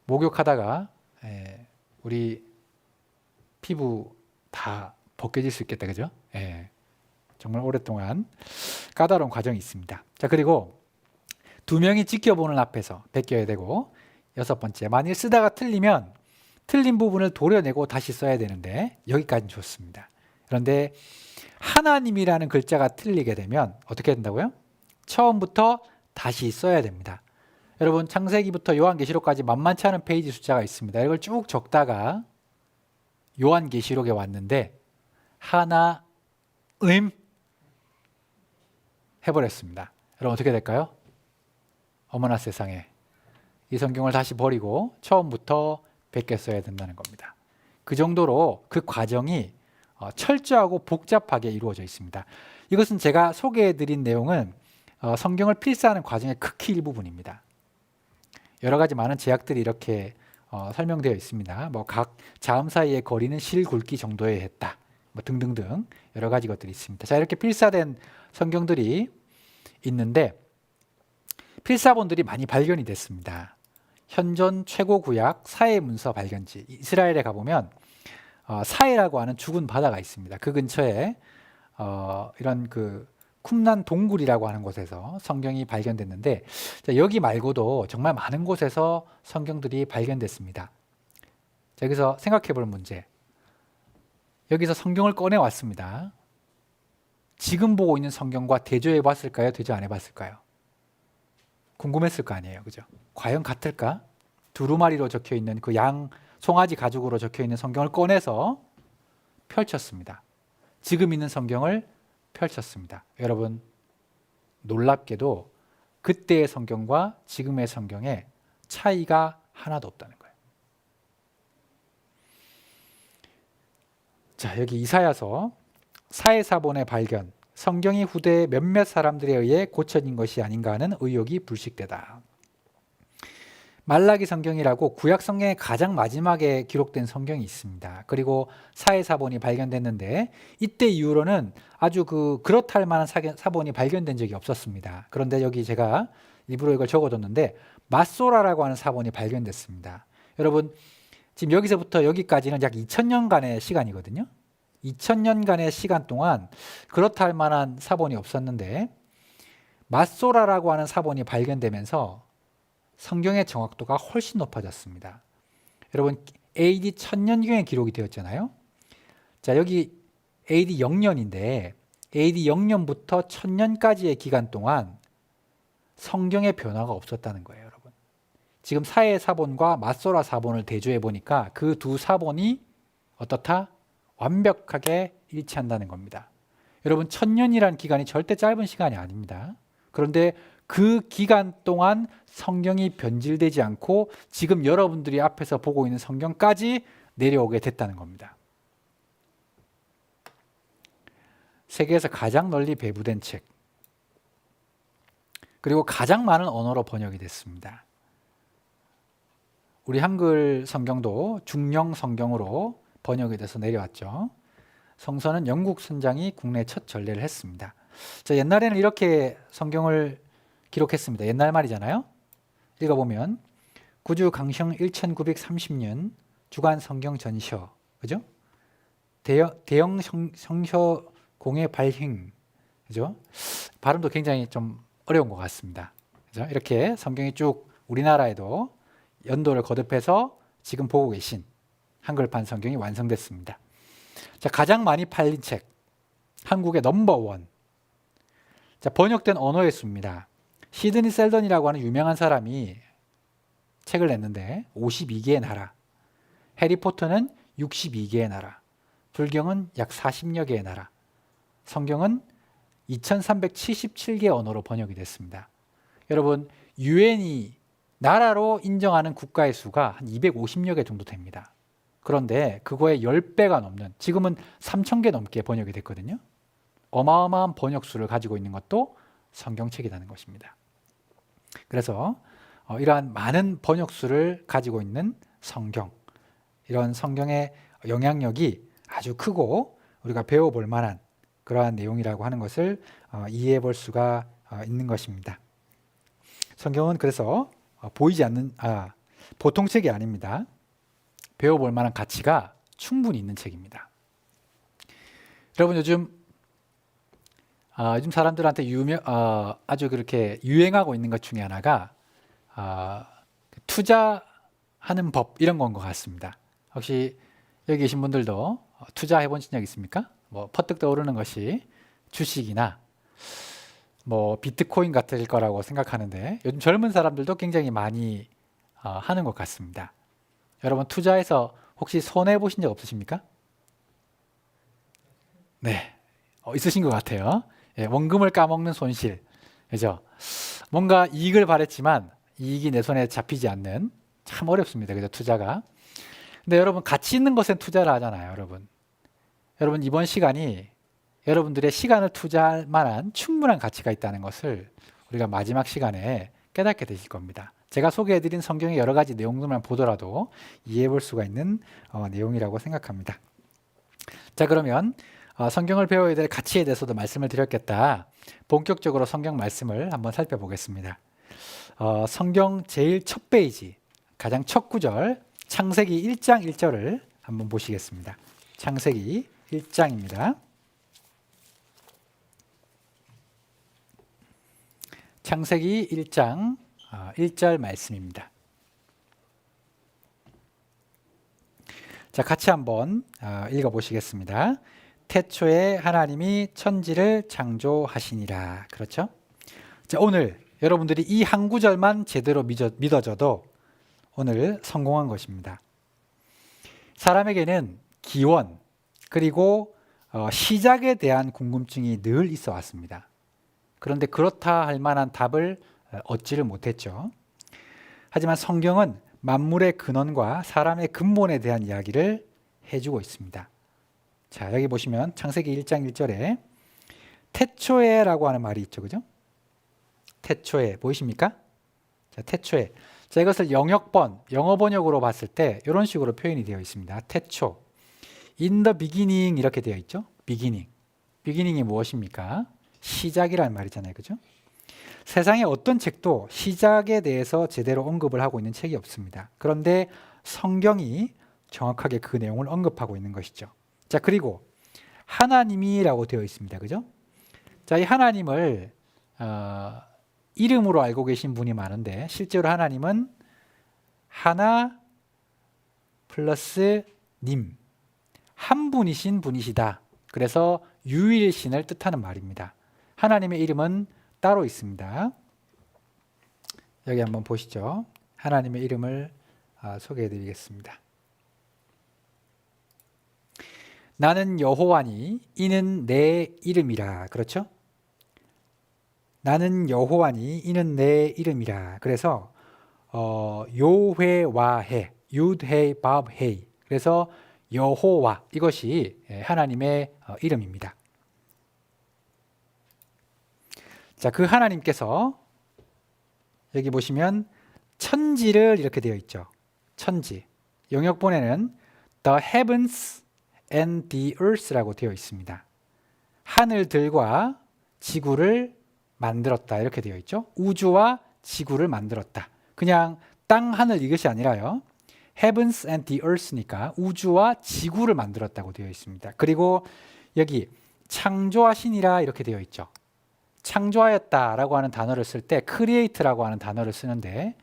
목욕하다가 우리 피부 다 벗겨질 수 있겠다. 그죠? 정말 오랫동안 까다로운 과정이 있습니다. 자, 그리고 두 명이 지켜보는 앞에서 베껴야 되고, 여섯 번째, 만일 쓰다가 틀리면 틀린 부분을 도려내고 다시 써야 되는데 여기까지는 좋습니다. 그런데 하나님이라는 글자가 틀리게 되면 어떻게 된다고요? 처음부터 다시 써야 됩니다. 여러분 창세기부터 요한계시록까지 만만치 않은 페이지 숫자가 있습니다. 이걸 쭉 적다가 요한계시록에 왔는데 하나님 해버렸습니다. 여러분 어떻게 될까요? 어머나 세상에, 이 성경을 다시 버리고 처음부터 베껴 써야 된다는 겁니다. 그 정도로 그 과정이 철저하고 복잡하게 이루어져 있습니다. 이것은 제가 소개해드린 내용은 성경을 필사하는 과정의 극히 일부분입니다. 여러 가지 많은 제약들이 이렇게 설명되어 있습니다. 뭐 각 자음 사이의 거리는 실 굵기 정도에 했다, 뭐 등등등 여러 가지 것들이 있습니다. 자, 이렇게 필사된 성경들이 있는데 필사본들이 많이 발견이 됐습니다. 현존 최고 구약 사해 문서 발견지, 이스라엘에 가보면 사해라고 하는 죽은 바다가 있습니다. 그 근처에 이런 그 쿰란 동굴이라고 하는 곳에서 성경이 발견됐는데, 자, 여기 말고도 정말 많은 곳에서 성경들이 발견됐습니다. 자, 여기서 생각해 볼 문제, 여기서 성경을 꺼내 왔습니다. 지금 보고 있는 성경과 대조해 봤을까요? 대조 안 해 봤을까요? 궁금했을 거 아니에요. 그죠? 과연 같을까? 두루마리로 적혀 있는 그 송아지 가죽으로 적혀 있는 성경을 꺼내서 펼쳤습니다. 지금 있는 성경을 펼쳤습니다. 여러분 놀랍게도 그때의 성경과 지금의 성경에 차이가 하나도 없다는 거예요. 자, 여기 이사야서 사해사본의 발견, 성경이 후대에 몇몇 사람들에 의해 고쳐진 것이 아닌가 하는 의혹이 불식되다. 말라기 성경이라고 구약 성경의 가장 마지막에 기록된 성경이 있습니다. 그리고 사해사본이 발견됐는데 이때 이후로는 아주 그렇다 할 만한 사본이 발견된 적이 없었습니다. 그런데 여기 제가 일부러 이걸 적어뒀는데 마소라라고 하는 사본이 발견됐습니다. 여러분 지금 여기서부터 여기까지는 약 2000년간의 시간이거든요. 2000년간의 시간 동안 그렇다 할 만한 사본이 없었는데 마소라라고 하는 사본이 발견되면서 성경의 정확도가 훨씬 높아졌습니다. 여러분 AD 1000년경에 기록이 되었잖아요. 자, 여기 AD 0년인데 AD 0년부터 1000년까지의 기간 동안 성경의 변화가 없었다는 거예요. 여러분 지금 사해 사본과 마소라 사본을 대조해 보니까 그 두 사본이 어떻다? 완벽하게 일치한다는 겁니다. 여러분 1000년이라는 기간이 절대 짧은 시간이 아닙니다. 그런데 그 기간 동안 성경이 변질되지 않고 지금 여러분들이 앞에서 보고 있는 성경까지 내려오게 됐다는 겁니다. 세계에서 가장 널리 배부된 책, 그리고 가장 많은 언어로 번역이 됐습니다. 우리 한글 성경도 중령 성경으로 번역이 돼서 내려왔죠. 성서는 영국 선장이 국내 첫 전례를 했습니다. 자, 옛날에는 이렇게 성경을 기록했습니다. 옛날 말이잖아요. 읽어보면 구주 강성 1930년 주간 성경 전서, 그죠? 대영 성서 공예 발행, 그죠? 발음도 굉장히 좀 어려운 것 같습니다. 그죠? 이렇게 성경이 쭉 우리나라에도 연도를 거듭해서 지금 보고 계신 한글판 성경이 완성됐습니다. 자, 가장 많이 팔린 책, 한국의 넘버원. 자, 번역된 언어의 수입니다. 시드니 셀던이라고 하는 유명한 사람이 책을 냈는데 52개의 나라, 해리포터는 62개의 나라, 불경은 약 40여 개의 나라, 성경은 2377개 언어로 번역이 됐습니다. 여러분, 유엔이 나라로 인정하는 국가의 수가 한 250여 개 정도 됩니다. 그런데 그거의 10배가 넘는, 지금은 3000개 넘게 번역이 됐거든요. 어마어마한 번역수를 가지고 있는 것도 성경책이라는 것입니다. 그래서 이러한 많은 번역수를 가지고 있는 성경, 이런 성경의 영향력이 아주 크고 우리가 배워볼 만한 그러한 내용이라고 하는 것을 이해해 볼 수가 있는 것입니다. 성경은 그래서 보이지 않는 보통 책이 아닙니다. 배워볼 만한 가치가 충분히 있는 책입니다. 여러분, 요즘 사람들한테 아주 그렇게 유행하고 있는 것 중에 하나가 투자하는 법, 이런 건 것 같습니다. 혹시 여기 계신 분들도 투자해 보신 적 있습니까? 뭐 퍼뜩 떠오르는 것이 주식이나 뭐 비트코인 같을 거라고 생각하는데 요즘 젊은 사람들도 굉장히 많이 하는 것 같습니다. 여러분, 투자해서 혹시 손해 보신 적 없으십니까? 네, 있으신 것 같아요. 예, 원금을 까먹는 손실, 그죠? 뭔가 이익을 바랬지만 이익이 내 손에 잡히지 않는, 참 어렵습니다. 그죠? 투자가. 근데 여러분, 가치 있는 것엔 투자를 하잖아요. 여러분, 이번 시간이 여러분들의 시간을 투자할 만한 충분한 가치가 있다는 것을 우리가 마지막 시간에 깨닫게 되실 겁니다. 제가 소개해드린 성경의 여러 가지 내용들만 보더라도 이해해 볼 수가 있는 내용이라고 생각합니다. 자, 그러면 성경을 배워야 될 가치에 대해서도 말씀을 드렸겠다. 본격적으로 성경 말씀을 한번 살펴보겠습니다. 성경 제일 첫 페이지, 가장 첫 구절, 창세기 1장 1절을 한번 보시겠습니다. 창세기 1장입니다. 창세기 1장 1절 말씀입니다. 자, 같이 한번 읽어보시겠습니다. 태초에 하나님이 천지를 창조하시니라. 그렇죠? 자, 오늘 여러분들이 이 한 구절만 제대로 믿어져도 오늘 성공한 것입니다. 사람에게는 기원, 그리고 시작에 대한 궁금증이 늘 있어 왔습니다. 그런데 그렇다 할 만한 답을 얻지를 못했죠. 하지만 성경은 만물의 근원과 사람의 근본에 대한 이야기를 해주고 있습니다. 자, 여기 보시면 창세기 1장 1절에 태초에라고 하는 말이 있죠. 그죠? 태초에 보이십니까? 자, 태초에. 자, 이것을 영역번, 영어 번역으로 봤을 때 이런 식으로 표현이 되어 있습니다. 태초. In the beginning 이렇게 되어 있죠. beginning. beginning이 무엇입니까? 시작이라는 말이잖아요. 그죠? 세상에 어떤 책도 시작에 대해서 제대로 언급을 하고 있는 책이 없습니다. 그런데 성경이 정확하게 그 내용을 언급하고 있는 것이죠. 자, 그리고 하나님이라고 되어 있습니다. 그죠? 자, 이 하나님을 이름으로 알고 계신 분이 많은데 실제로 하나님은 하나 플러스 님, 한 분이신 분이시다. 그래서 유일신을 뜻하는 말입니다. 하나님의 이름은 따로 있습니다. 여기 한번 보시죠. 하나님의 이름을 소개해 드리겠습니다. 나는 여호와니 이는 내 이름이라. 그렇죠? 나는 여호와니 이는 내 이름이라. 그래서 요회와해, 유드헤이 밥헤이. 그래서 여호와 이것이 하나님의 이름입니다. 자, 그 하나님께서 여기 보시면 천지를 이렇게 되어 있죠. 천지. 영역본에는 the heavens and the earth라고 되어 있습니다. 하늘들과 지구를 만들었다 이렇게 되어 있죠. 우주와 지구를 만들었다. 그냥 땅, 하늘 이것이 아니라요. heavens and the earth니까 우주와 지구를 만들었다고 되어 있습니다. 그리고 여기 창조하시니라 이렇게 되어 있죠. 창조하였다라고 하는 단어를 쓸 때 create라고 하는 단어를 쓰는데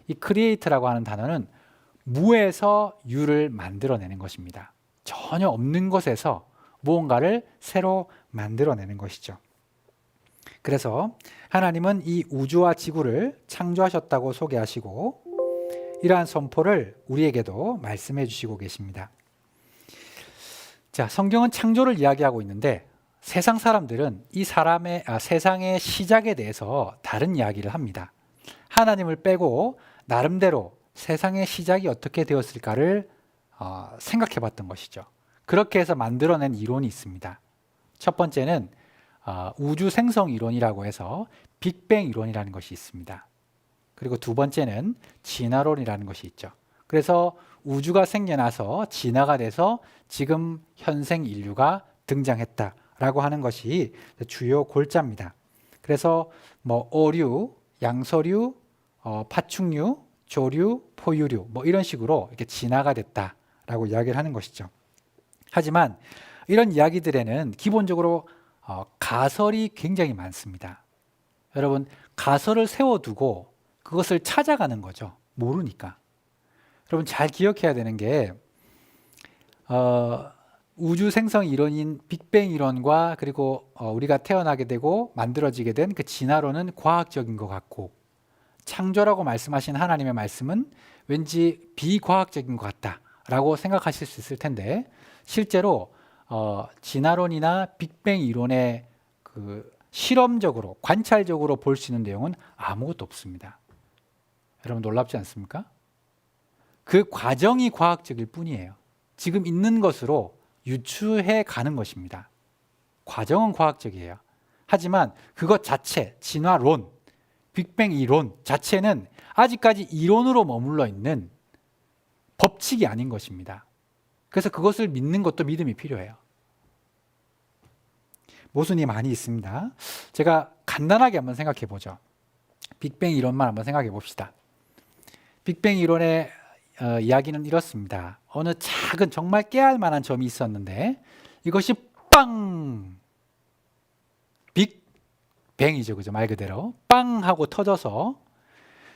이 create라고 하는 단어는 무에서 유를 만들어내는 것입니다. 전혀 없는 것에서 무언가를 새로 만들어내는 것이죠. 그래서 하나님은 이 우주와 지구를 창조하셨다고 소개하시고 이러한 선포를 우리에게도 말씀해 주시고 계십니다. 자, 성경은 창조를 이야기하고 있는데 세상 사람들은 이 세상의 시작에 대해서 다른 이야기를 합니다. 하나님을 빼고 나름대로 세상의 시작이 어떻게 되었을까를 생각해 봤던 것이죠. 그렇게 해서 만들어낸 이론이 있습니다. 첫 번째는 우주 생성 이론이라고 해서 빅뱅 이론이라는 것이 있습니다. 그리고 두 번째는 진화론이라는 것이 있죠. 그래서 우주가 생겨나서 진화가 돼서 지금 현생 인류가 등장했다라고 하는 것이 주요 골자입니다. 그래서 뭐 어류, 양서류, 파충류, 조류, 포유류 뭐 이런 식으로 이렇게 진화가 됐다라고 이야기를 하는 것이죠. 하지만 이런 이야기들에는 기본적으로 가설이 굉장히 많습니다. 여러분, 가설을 세워두고 그것을 찾아가는 거죠. 모르니까. 여러분 잘 기억해야 되는 게 우주 생성 이론인 빅뱅 이론과 그리고 우리가 태어나게 되고 만들어지게 된 그 진화론은 과학적인 것 같고 창조라고 말씀하신 하나님의 말씀은 왠지 비과학적인 것 같다라고 생각하실 수 있을 텐데 실제로 진화론이나 빅뱅 이론의 그 실험적으로 관찰적으로 볼 수 있는 내용은 아무것도 없습니다. 여러분 놀랍지 않습니까? 그 과정이 과학적일 뿐이에요. 지금 있는 것으로 유추해 가는 것입니다. 과정은 과학적이에요. 하지만 그것 자체, 진화론, 빅뱅 이론 자체는 아직까지 이론으로 머물러 있는 법칙이 아닌 것입니다. 그래서 그것을 믿는 것도 믿음이 필요해요. 모순이 많이 있습니다. 제가 간단하게 한번 생각해 보죠. 빅뱅 이론만 한번 생각해 봅시다. 빅뱅 이론의 이야기는 이렇습니다. 어느 작은 정말 깨알 만한 점이 있었는데 이것이 빵! 빅뱅이죠. 그죠? 말 그대로 빵 하고 터져서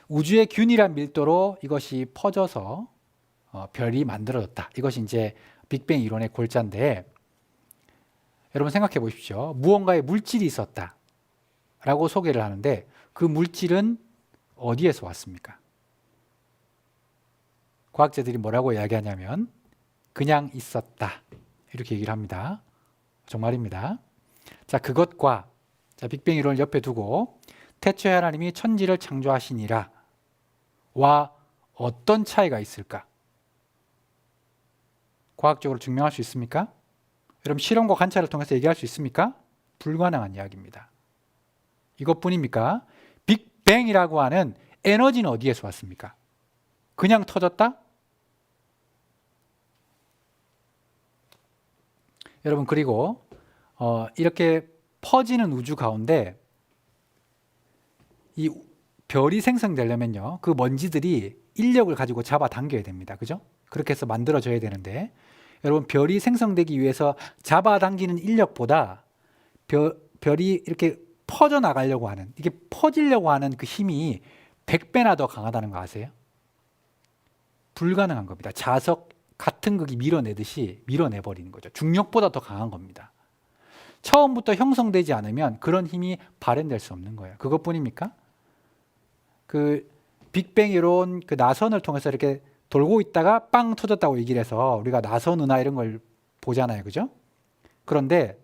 우주의 균일한 밀도로 이것이 퍼져서 별이 만들어졌다. 이것이 이제 빅뱅 이론의 골자인데 여러분 생각해 보십시오. 무언가의 물질이 있었다 라고 소개를 하는데 그 물질은 어디에서 왔습니까? 과학자들이 뭐라고 이야기하냐면 그냥 있었다 이렇게 얘기를 합니다. 정말입니다. 자, 그것과 빅뱅 이론을 옆에 두고 태초에 하나님이 천지를 창조하시니라 와 어떤 차이가 있을까? 과학적으로 증명할 수 있습니까? 여러분 실험과 관찰을 통해서 얘기할 수 있습니까? 불가능한 이야기입니다. 이것뿐입니까? 빅뱅이라고 하는 에너지는 어디에서 왔습니까? 그냥 터졌다? 여러분 그리고 이렇게 퍼지는 우주 가운데 이 별이 생성되려면요 그 먼지들이 인력을 가지고 잡아당겨야 됩니다. 그죠? 그렇게 해서 만들어져야 되는데 여러분 별이 생성되기 위해서 잡아당기는 인력보다 별이 이렇게 퍼져나가려고 하는 이게 퍼지려고 하는 그 힘이 100배나 더 강하다는 거 아세요? 불가능한 겁니다. 자석 같은 극이 밀어내듯이 밀어내버리는 거죠. 중력보다 더 강한 겁니다. 처음부터 형성되지 않으면 그런 힘이 발현될 수 없는 거예요. 그것뿐입니까? 그 빅뱅 이론 그 나선을 통해서 이렇게 돌고 있다가 빵 터졌다고 얘기를 해서 우리가 나선 은하 이런 걸 보잖아요. 그죠? 그런데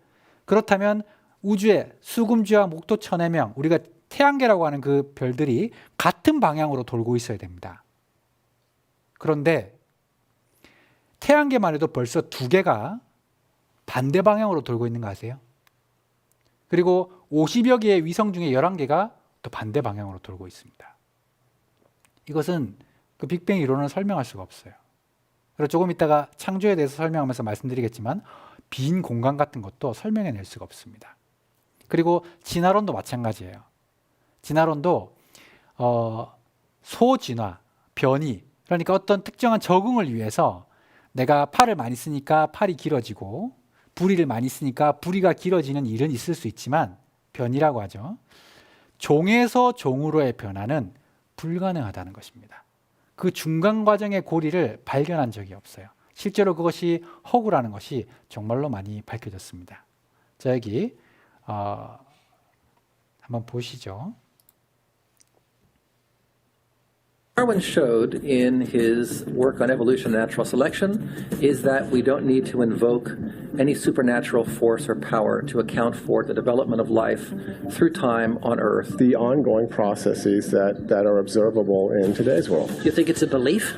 그렇다면 우주의 수금주와 목도 천해명, 우리가 태양계라고 하는 그 별들이 같은 방향으로 돌고 있어야 됩니다. 그런데 태양계만 해도 벌써 2개가 반대 방향으로 돌고 있는 거 아세요? 그리고 50여 개의 위성 중에 11개가 또 반대 방향으로 돌고 있습니다. 이것은 그 빅뱅 이론을 설명할 수가 없어요. 그리고 조금 이따가 창조에 대해서 설명하면서 말씀드리겠지만 빈 공간 같은 것도 설명해낼 수가 없습니다. 그리고 진화론도 마찬가지예요. 진화론도 소진화, 변이, 그러니까 어떤 특정한 적응을 위해서 내가 팔을 많이 쓰니까 팔이 길어지고 부리를 많이 쓰니까 부리가 길어지는 일은 있을 수 있지만 변이라고 하죠. 종에서 종으로의 변화는 불가능하다는 것입니다. 그 중간 과정의 고리를 발견한 적이 없어요. 실제로 그것이 허구라는 것이 정말로 많이 밝혀졌습니다. 자, 여기 한번 보시죠. Darwin showed in his work on evolution and natural selection is that we don't need to invoke any supernatural force or power to account for the development of life through time on Earth. The ongoing processes that are observable in today's world. Do you think it's a belief?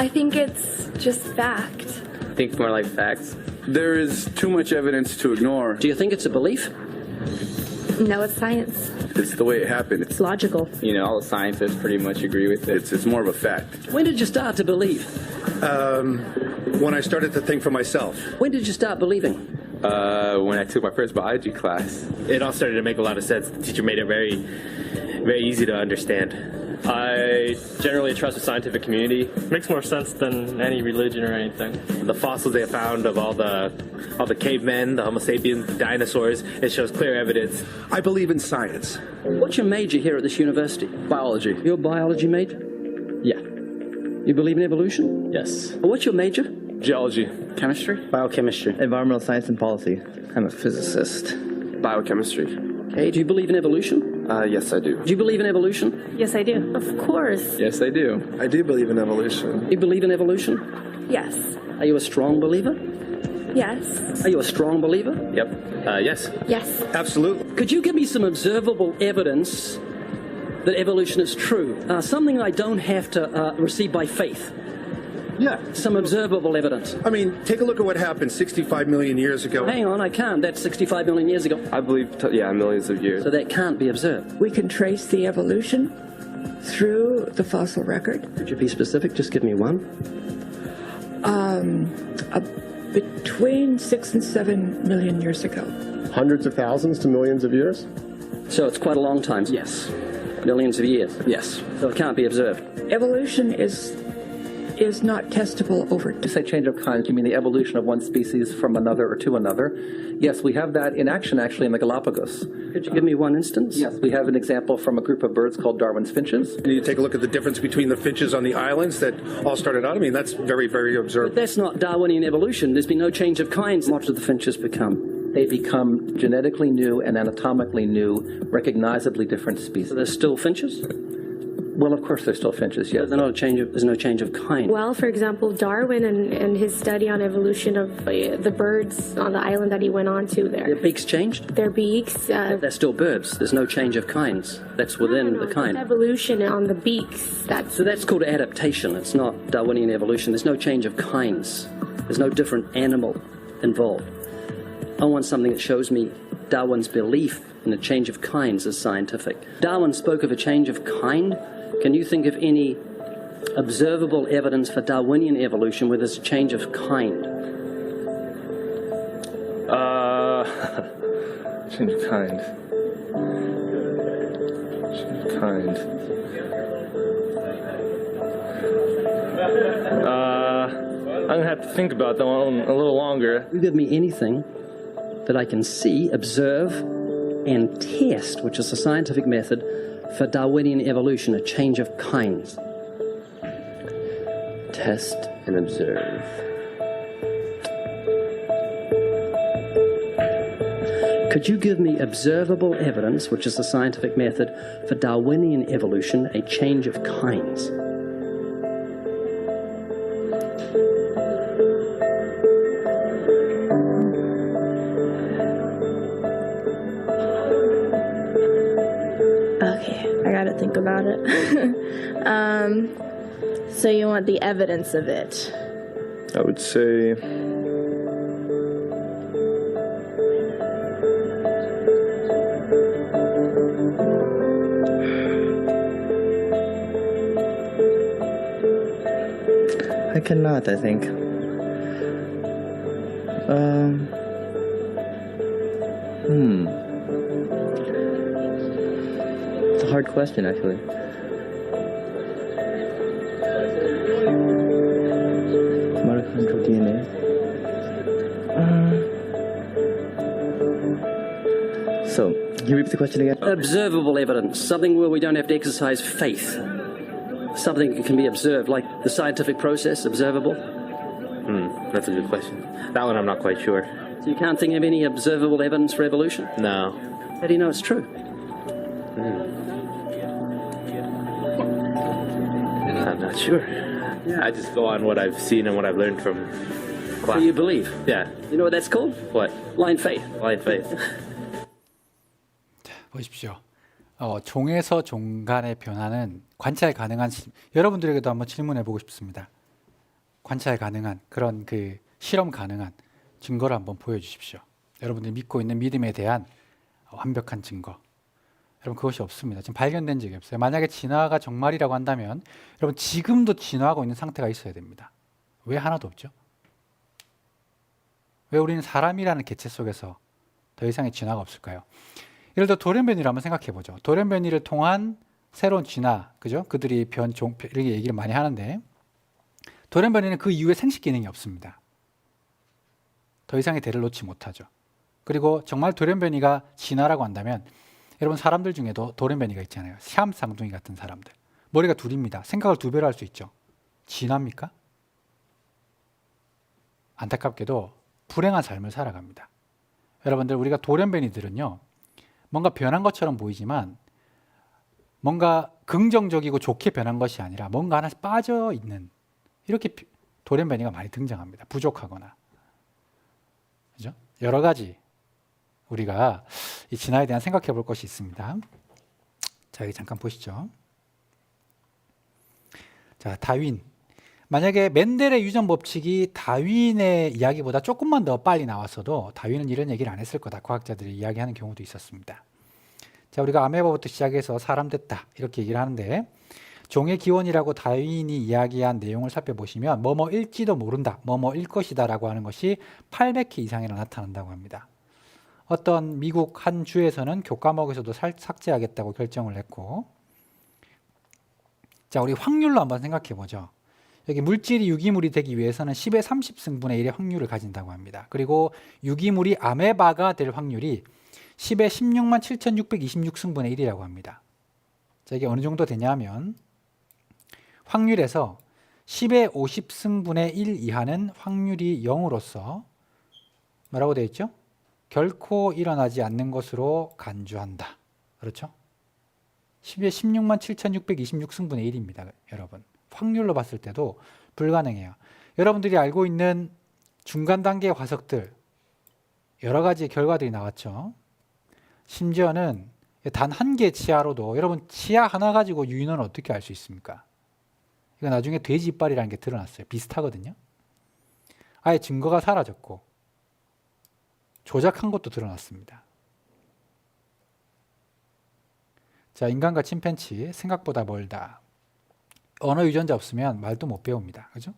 I think it's just fact. I think more like facts. There is too much evidence to ignore. Do you think it's a belief? No, it's science. It's the way it happened. It's logical. You know, all the scientists pretty much agree with it. It's more of a fact. When did you start to believe? When I started to think for myself. When did you start believing? When I took my first biology class. It all started to make a lot of sense. The teacher made it very, very easy to understand. I generally trust the scientific community. Makes more sense than any religion or anything. The fossils they found of all the cavemen, the Homo sapiens, the dinosaurs, it shows clear evidence. I believe in science. What's your major here at this university? Biology. Your biology major? Yeah. You believe in evolution? Yes. What's your major? Geology. Chemistry? Biochemistry. Environmental science and policy. I'm a physicist. Biochemistry. Okay, do you believe in evolution? Yes, I do. Do you believe in evolution? Yes, I do. Of course. Yes, I do. I do believe in evolution. You believe in evolution? Yes. Are you a strong believer? Yes. Are you a strong believer? Yep. Yes. Yes. Absolutely. Could you give me some observable evidence that evolution is true? Something I don't have to receive by faith. Yeah. Some observable evidence. I mean, take a look at what happened 65 million years ago. Hang on, I can't. That's 65 million years ago. I believe, millions of years. So that can't be observed. We can trace the evolution through the fossil record. Could you be specific? Just give me one. Between 6 and 7 million years ago. Hundreds of thousands to millions of years? So it's quite a long time. Yes. Millions of years. Yes. So it can't be observed. Evolution is not testable over time. You say change of kind, you mean the evolution of one species from another or to another? Yes, we have that in action actually in the Galapagos. Could you give me one instance? Yes, we have an example from a group of birds called Darwin's finches. And you take a look at the difference between the finches on the islands that all started out. I mean, that's very, very But observable. that's not Darwinian evolution. There's been no change of kinds. What do the finches become? They become genetically new and anatomically new, recognizably different species. So there's still finches? Well, of course, there's still finches, yes. There's no change of kind. Well, for example, Darwin and his study on evolution of the birds on the island that he went on to there. Their beaks changed? Their beaks. They're still birds. There's no change of kinds. That's within the kind. Evolution on the beaks. So that's called adaptation. It's not Darwinian evolution. There's no change of kinds. There's no different animal involved. I want something that shows me Darwin's belief in a change of kinds is scientific. Darwin spoke of a change of kind. Can you think of any observable evidence for Darwinian evolution where there's a change of kind? Change of kind. Change of kind. I'm gonna have to think about that one a little longer. You give me anything that I can see, observe, and test, which is a scientific method for Darwinian evolution, a change of kinds. Test and observe. Could you give me observable evidence, which is a scientific method for Darwinian evolution, a change of kinds? about it. So you want the evidence of it? I would say I cannot, I think. It's a hard question, actually. Mitochondrial DNA. So, can you repeat the question again? Observable evidence, something where we don't have to exercise faith. Something that can be observed, like the scientific process, observable. That's a good question. That one I'm not quite sure. So you can't think of any observable evidence for evolution? No. How do you know it's true? I'm not sure. Yeah, I just go on what I've seen and what I've learned from class. So you believe? Yeah. You know what that's called? What? Blind faith. Blind faith. 보십시오. 종에서 종 간의 변화는 관찰 가능한 여러분들에게도 한번 질문해 보고 싶습니다. 관찰 가능한 그런 그 실험 가능한 증거를 한번 보여주십시오. 여러분들이 믿고 있는 믿음에 대한 완벽한 증거. 여러분 그것이 없습니다. 지금 발견된 적이 없어요. 만약에 진화가 정말이라고 한다면 여러분 지금도 진화하고 있는 상태가 있어야 됩니다. 왜 하나도 없죠? 왜 우리는 사람이라는 개체 속에서 더 이상의 진화가 없을까요? 예를 들어 돌연변이를 한번 생각해 보죠. 돌연변이를 통한 새로운 진화, 그죠? 그들이 변종 이렇게 얘기를 많이 하는데 돌연변이는 그 이후에 생식 기능이 없습니다. 더 이상의 대를 놓지 못하죠. 그리고 정말 돌연변이가 진화라고 한다면 여러분 사람들 중에도 돌연변이가 있잖아요. 시암 쌍둥이 같은 사람들. 머리가 둘입니다. 생각을 두 배로 할 수 있죠. 진화입니까? 안타깝게도 불행한 삶을 살아갑니다. 여러분들 우리가 돌연변이들은요. 뭔가 변한 것처럼 보이지만 뭔가 긍정적이고 좋게 변한 것이 아니라 뭔가 하나 빠져 있는 이렇게 돌연변이가 많이 등장합니다. 부족하거나. 그죠? 여러 가지 우리가 이 진화에 대한 생각해 볼 것이 있습니다. 자, 여기 잠깐 보시죠. 자, 다윈. 만약에 멘델의 유전 법칙이 다윈의 이야기보다 조금만 더 빨리 나왔어도 다윈은 이런 얘기를 안 했을 거다. 과학자들이 이야기하는 경우도 있었습니다. 자, 우리가 아메바부터 시작해서 사람 됐다. 이렇게 얘기를 하는데 종의 기원이라고 다윈이 이야기한 내용을 살펴보시면 뭐뭐일지도 모른다. 뭐뭐일 것이다 라고 하는 것이 800회 이상이나 나타난다고 합니다. 어떤 미국 한 주에서는 교과목에서도 삭제하겠다고 결정을 했고 자, 우리 확률로 한번 생각해 보죠. 여기 물질이 유기물이 되기 위해서는 10의 30승분의 1의 확률을 가진다고 합니다. 그리고 유기물이 아메바가 될 확률이 10의 16만 7,626승분의 1이라고 합니다. 자, 이게 어느 정도 되냐면 확률에서 10의 50승분의 1 이하는 확률이 0으로서 뭐라고 되어 있죠? 결코 일어나지 않는 것으로 간주한다. 그렇죠? 10의 16만 7,626승분의 1입니다. 여러분. 확률로 봤을 때도 불가능해요. 여러분들이 알고 있는 중간 단계의 화석들 여러 가지 결과들이 나왔죠. 심지어는 단 한 개 치아로도 여러분 치아 하나 가지고 유인원을 어떻게 알 수 있습니까? 이거 나중에 돼지 이빨이라는 게 드러났어요. 비슷하거든요. 아예 증거가 사라졌고 조작한 것도 드러났습니다. 자, 인간과 침팬치 생각보다 멀다. 언어 유전자 없으면 말도 못 배웁니다. 그죠?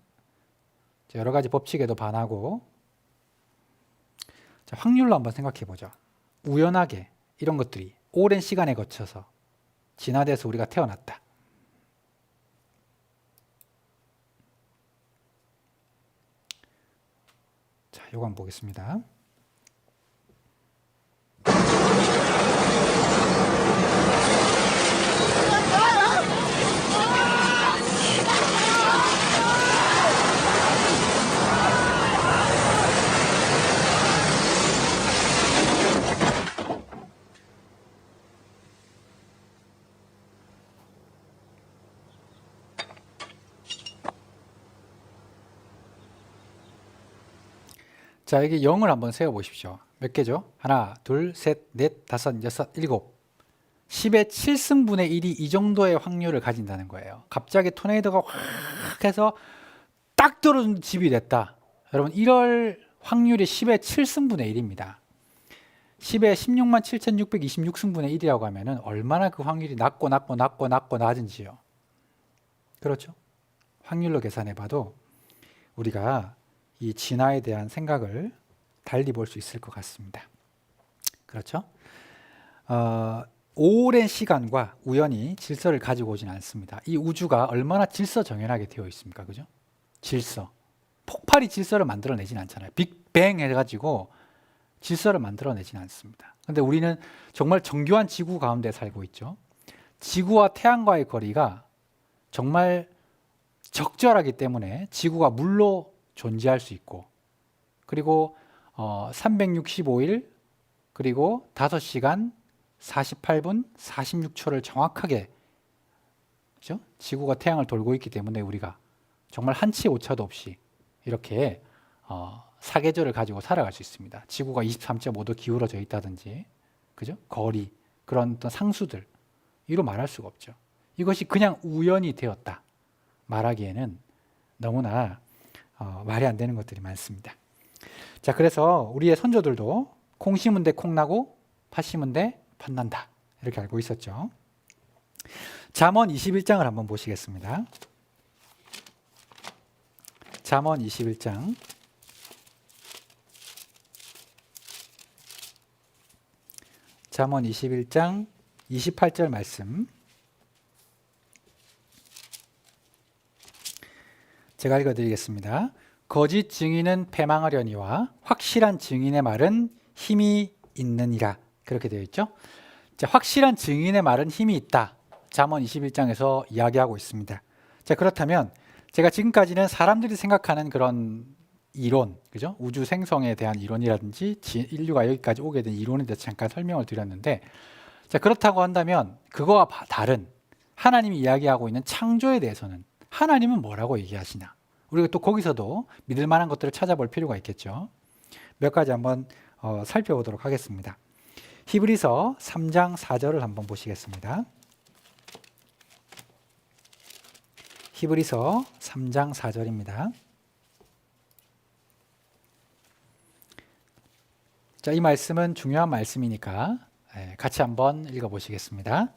자, 여러 가지 법칙에도 반하고 자, 확률로 한번 생각해 보죠. 우연하게 이런 것들이 오랜 시간에 거쳐서 진화돼서 우리가 태어났다. 자, 요거 한번 보겠습니다. 자, 여기 0을 한번 세어 보십시오. 몇 개죠? 하나, 둘, 셋, 넷, 다섯, 여섯, 일곱. 10의 7승분의 1이 이 정도의 확률을 가진다는 거예요. 갑자기 토네이도가 확 해서 딱 떨어진 집이 됐다. 여러분 이럴 확률이 10의 7승분의 1입니다. 10의 16만 7,626승분의 1이라고 하면은 얼마나 그 확률이 낮고 낮은지요. 그렇죠? 확률로 계산해 봐도 우리가 이 진화에 대한 생각을 달리 볼 수 있을 것 같습니다. 그렇죠? 오랜 시간과 우연히 질서를 가지고 오진 않습니다. 이 우주가 얼마나 질서정연하게 되어 있습니까? 그죠? 질서. 폭발이 질서를 만들어내진 않잖아요. 빅뱅 해가지고 질서를 만들어내진 않습니다. 근데 우리는 정말 정교한 지구 가운데 살고 있죠. 지구와 태양과의 거리가 정말 적절하기 때문에 지구가 물로 존재할 수 있고, 그리고 365일 그리고 5시간 48분 46초를 정확하게, 그렇죠? 지구가 태양을 돌고 있기 때문에 우리가 정말 한치 오차도 없이 이렇게 사계절을 가지고 살아갈 수 있습니다. 지구가 23.5도 기울어져 있다든지, 그죠? 거리, 그런 어떤 상수들, 이로 말할 수가 없죠. 이것이 그냥 우연이 되었다 말하기에는 너무나 말이 안 되는 것들이 많습니다. 자, 그래서 우리의 선조들도 콩 심은 데 콩 나고 팥 심은 데 팥 난다, 이렇게 알고 있었죠. 잠언 21장을 한번 보시겠습니다. 잠언 21장 잠언 21장 28절 말씀, 제가 읽어드리겠습니다. 거짓 증인은 패망하려니와 확실한 증인의 말은 힘이 있느니라, 그렇게 되어 있죠. 자, 확실한 증인의 말은 힘이 있다, 잠언 21장에서 이야기하고 있습니다. 자, 그렇다면 제가 지금까지는 사람들이 생각하는 그런 이론, 그죠? 우주 생성에 대한 이론이라든지 인류가 여기까지 오게 된 이론에 대해서 잠깐 설명을 드렸는데, 자, 그렇다고 한다면 그거와 다른 하나님이 이야기하고 있는 창조에 대해서는 하나님은 뭐라고 얘기하시나? 우리가 또 거기서도 믿을 만한 것들을 찾아볼 필요가 있겠죠. 몇 가지 한번 살펴보도록 하겠습니다. 히브리서 3장 4절을 한번 보시겠습니다. 히브리서 3장 4절입니다. 자, 이 말씀은 중요한 말씀이니까 같이 한번 읽어보시겠습니다.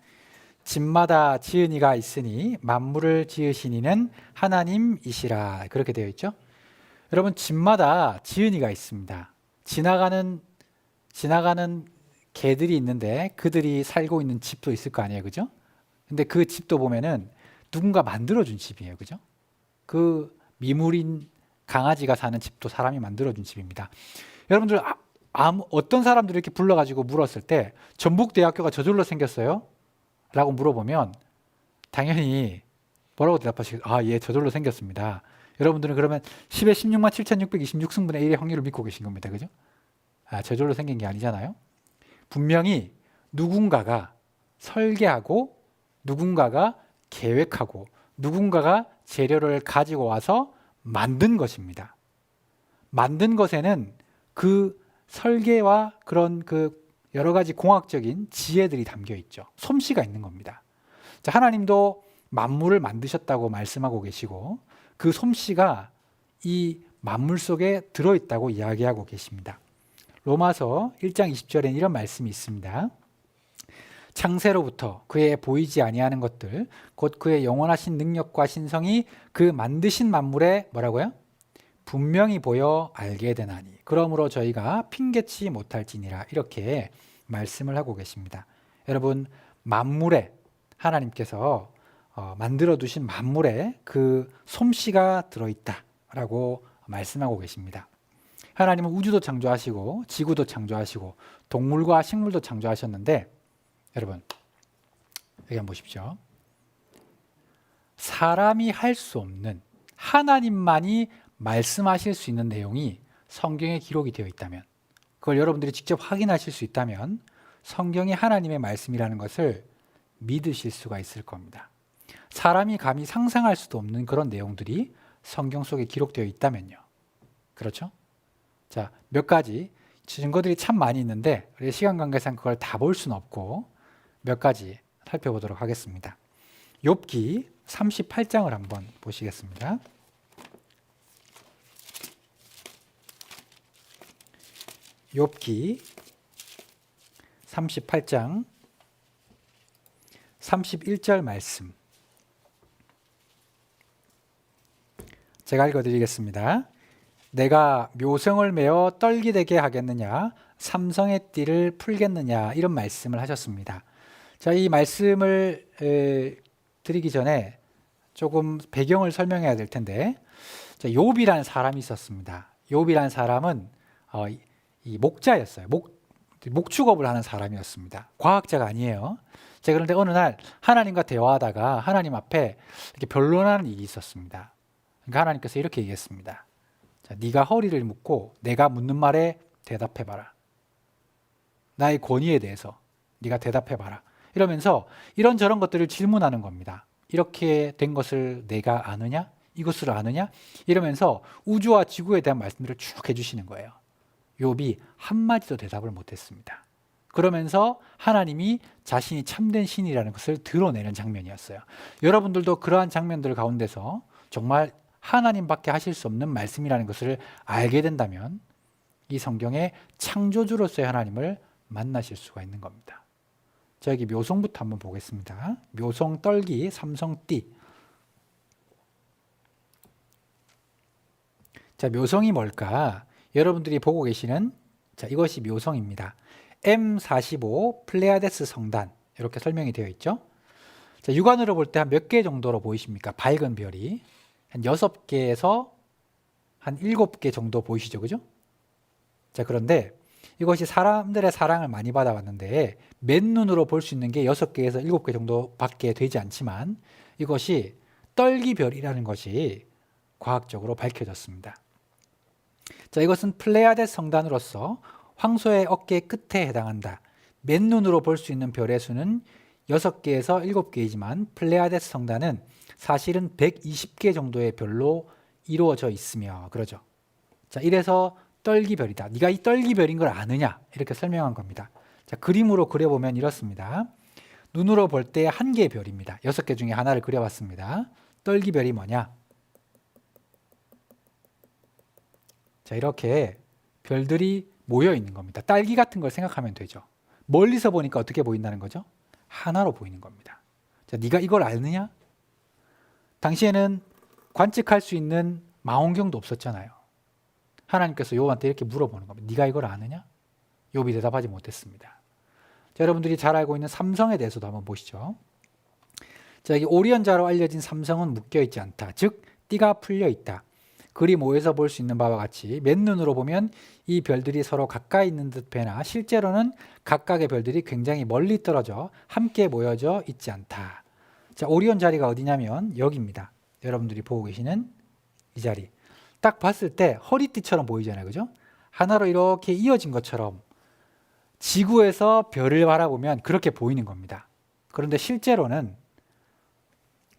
집마다 지은 이가 있으니 만물을 지으신 이는 하나님이시라, 그렇게 되어 있죠. 여러분, 집마다 지은 이가 있습니다. 지나가는 개들이 있는데 그들이 살고 있는 집도 있을 거 아니에요, 그죠? 근데 그 집도 보면은 누군가 만들어준 집이에요, 그죠? 그 미물인 강아지가 사는 집도 사람이 만들어준 집입니다. 여러분들 어떤 사람들을 이렇게 불러가지고 물었을 때 전북대학교가 저절로 생겼어요? 라고 물어보면 당연히 뭐라고 대답하시겠어요? 아, 예, 저절로 생겼습니다. 여러분들은 그러면 10의 16만 7,626승분의 1의 확률을 믿고 계신 겁니다. 그죠? 아, 저절로 생긴 게 아니잖아요. 분명히 누군가가 설계하고 누군가가 계획하고 누군가가 재료를 가지고 와서 만든 것입니다. 만든 것에는 그 설계와 그런 그 여러 가지 공학적인 지혜들이 담겨 있죠. 솜씨가 있는 겁니다. 자, 하나님도 만물을 만드셨다고 말씀하고 계시고 그 솜씨가 이 만물 속에 들어있다고 이야기하고 계십니다. 로마서 1장 20절에는 이런 말씀이 있습니다. 창세로부터 그의 보이지 아니하는 것들 곧 그의 영원하신 능력과 신성이 그 만드신 만물에 뭐라고요? 분명히 보여 알게 되나니 그러므로 저희가 핑계치 못할지니라, 이렇게 말씀을 하고 계십니다. 여러분, 만물에 하나님께서 만들어 두신 만물에 그 솜씨가 들어있다라고 말씀하고 계십니다. 하나님은 우주도 창조하시고 지구도 창조하시고 동물과 식물도 창조하셨는데, 여러분 여기 한번 보십시오. 사람이 할 수 없는, 하나님만이 말씀하실 수 있는 내용이 성경에 기록이 되어 있다면, 그걸 여러분들이 직접 확인하실 수 있다면 성경이 하나님의 말씀이라는 것을 믿으실 수가 있을 겁니다. 사람이 감히 상상할 수도 없는 그런 내용들이 성경 속에 기록되어 있다면요. 그렇죠? 자, 몇 가지 증거들이 참 많이 있는데 우리 시간 관계상 그걸 다 볼 수는 없고 몇 가지 살펴보도록 하겠습니다. 욥기 38장을 한번 보시겠습니다. 욥기 38장 31절 말씀 제가 읽어드리겠습니다. 내가 묘성을 메어 떨기되게 하겠느냐 삼성의 띠를 풀겠느냐 이런 말씀을 하셨습니다. 자, 이 말씀을 드리기 전에 조금 배경을 설명해야 될 텐데 자, 욥이라는 사람이 있었습니다. 욥이라는 사람은 이 목자였어요. 목축업을 하는 사람이었습니다. 과학자가 아니에요. 자, 그런데 어느 날 하나님과 대화하다가 하나님 앞에 이렇게 변론하는 일이 있었습니다. 그러니까 하나님께서 이렇게 얘기했습니다. 자, 네가 허리를 묶고 내가 묻는 말에 대답해봐라. 나의 권위에 대해서 네가 대답해봐라. 이러면서 이런저런 것들을 질문하는 겁니다. 이렇게 된 것을 내가 아느냐? 이것을 아느냐? 이러면서 우주와 지구에 대한 말씀들을 쭉 해주시는 거예요. 욥이 한마디도 대답을 못했습니다. 그러면서 하나님이 자신이 참된 신이라는 것을 드러내는 장면이었어요. 여러분들도 그러한 장면들 가운데서 정말 하나님밖에 하실 수 없는 말씀이라는 것을 알게 된다면 이 성경의 창조주로서의 하나님을 만나실 수가 있는 겁니다. 자, 여기 묘성부터 한번 보겠습니다. 묘성 떨기 삼성띠. 자, 묘성이 뭘까? 여러분들이 보고 계시는 자, 이것이 묘성입니다. M45 플레이아데스 성단 이렇게 설명이 되어 있죠. 자, 육안으로 볼 때 한 몇 개 정도로 보이십니까? 밝은 별이 한 6개에서 한 7개 정도 보이시죠, 그죠? 자, 그런데 이것이 사람들의 사랑을 많이 받아왔는데 맨눈으로 볼 수 있는 게 6개에서 7개 정도밖에 되지 않지만 이것이 떨기별이라는 것이 과학적으로 밝혀졌습니다. 자, 이것은 플레이아데스 성단으로서 황소의 어깨 끝에 해당한다. 맨눈으로 볼 수 있는 별의 수는 6개에서 7개이지만 플레이아데스 성단은 사실은 120개 정도의 별로 이루어져 있으며 그러죠. 자, 이래서 떨기별이다. 네가 이 떨기별인 걸 아느냐? 이렇게 설명한 겁니다. 자, 그림으로 그려보면 이렇습니다. 눈으로 볼 때 한 개의 별입니다. 6개 중에 하나를 그려봤습니다. 떨기별이 뭐냐? 자, 이렇게 별들이 모여 있는 겁니다. 딸기 같은 걸 생각하면 되죠. 멀리서 보니까 어떻게 보인다는 거죠? 하나로 보이는 겁니다. 자, 네가 이걸 아느냐? 당시에는 관측할 수 있는 망원경도 없었잖아요. 하나님께서 욥한테 이렇게 물어보는 겁니다. 네가 이걸 아느냐? 욥이 대답하지 못했습니다. 자, 여러분들이 잘 알고 있는 삼성에 대해서도 한번 보시죠. 자, 여기 오리언자로 알려진 삼성은 묶여 있지 않다. 즉 띠가 풀려 있다. 그림 5에서 볼 수 있는 바와 같이 맨눈으로 보면 이 별들이 서로 가까이 있는 듯 배나 실제로는 각각의 별들이 굉장히 멀리 떨어져 함께 모여져 있지 않다. 자, 오리온 자리가 어디냐면 여기입니다. 여러분들이 보고 계시는 이 자리. 딱 봤을 때 허리띠처럼 보이잖아요. 그죠? 하나로 이렇게 이어진 것처럼 지구에서 별을 바라보면 그렇게 보이는 겁니다. 그런데 실제로는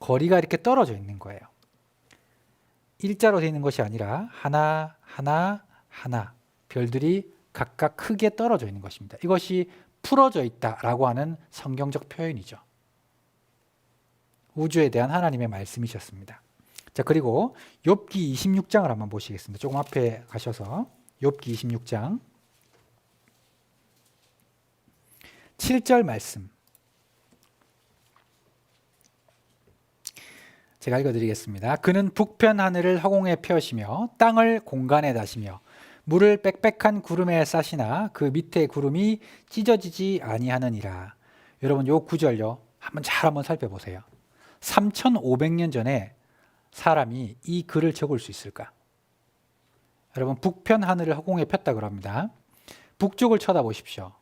거리가 이렇게 떨어져 있는 거예요. 일자로 되어 있는 것이 아니라 하나 하나 하나 별들이 각각 크게 떨어져 있는 것입니다. 이것이 풀어져 있다라고 하는 성경적 표현이죠. 우주에 대한 하나님의 말씀이셨습니다. 자, 그리고 욥기 26장을 한번 보시겠습니다. 조금 앞에 가셔서 욥기 26장 7절 말씀 제가 읽어드리겠습니다. 그는 북편 하늘을 허공에 펴시며 땅을 공간에 다시며 물을 빽빽한 구름에 싸시나 그 밑에 구름이 찢어지지 아니하느니라. 여러분 요 구절요 한번 살펴보세요. 3500년 전에 사람이 이 글을 적을 수 있을까? 여러분 북편 하늘을 허공에 폈다 그럽니다. 북쪽을 쳐다보십시오.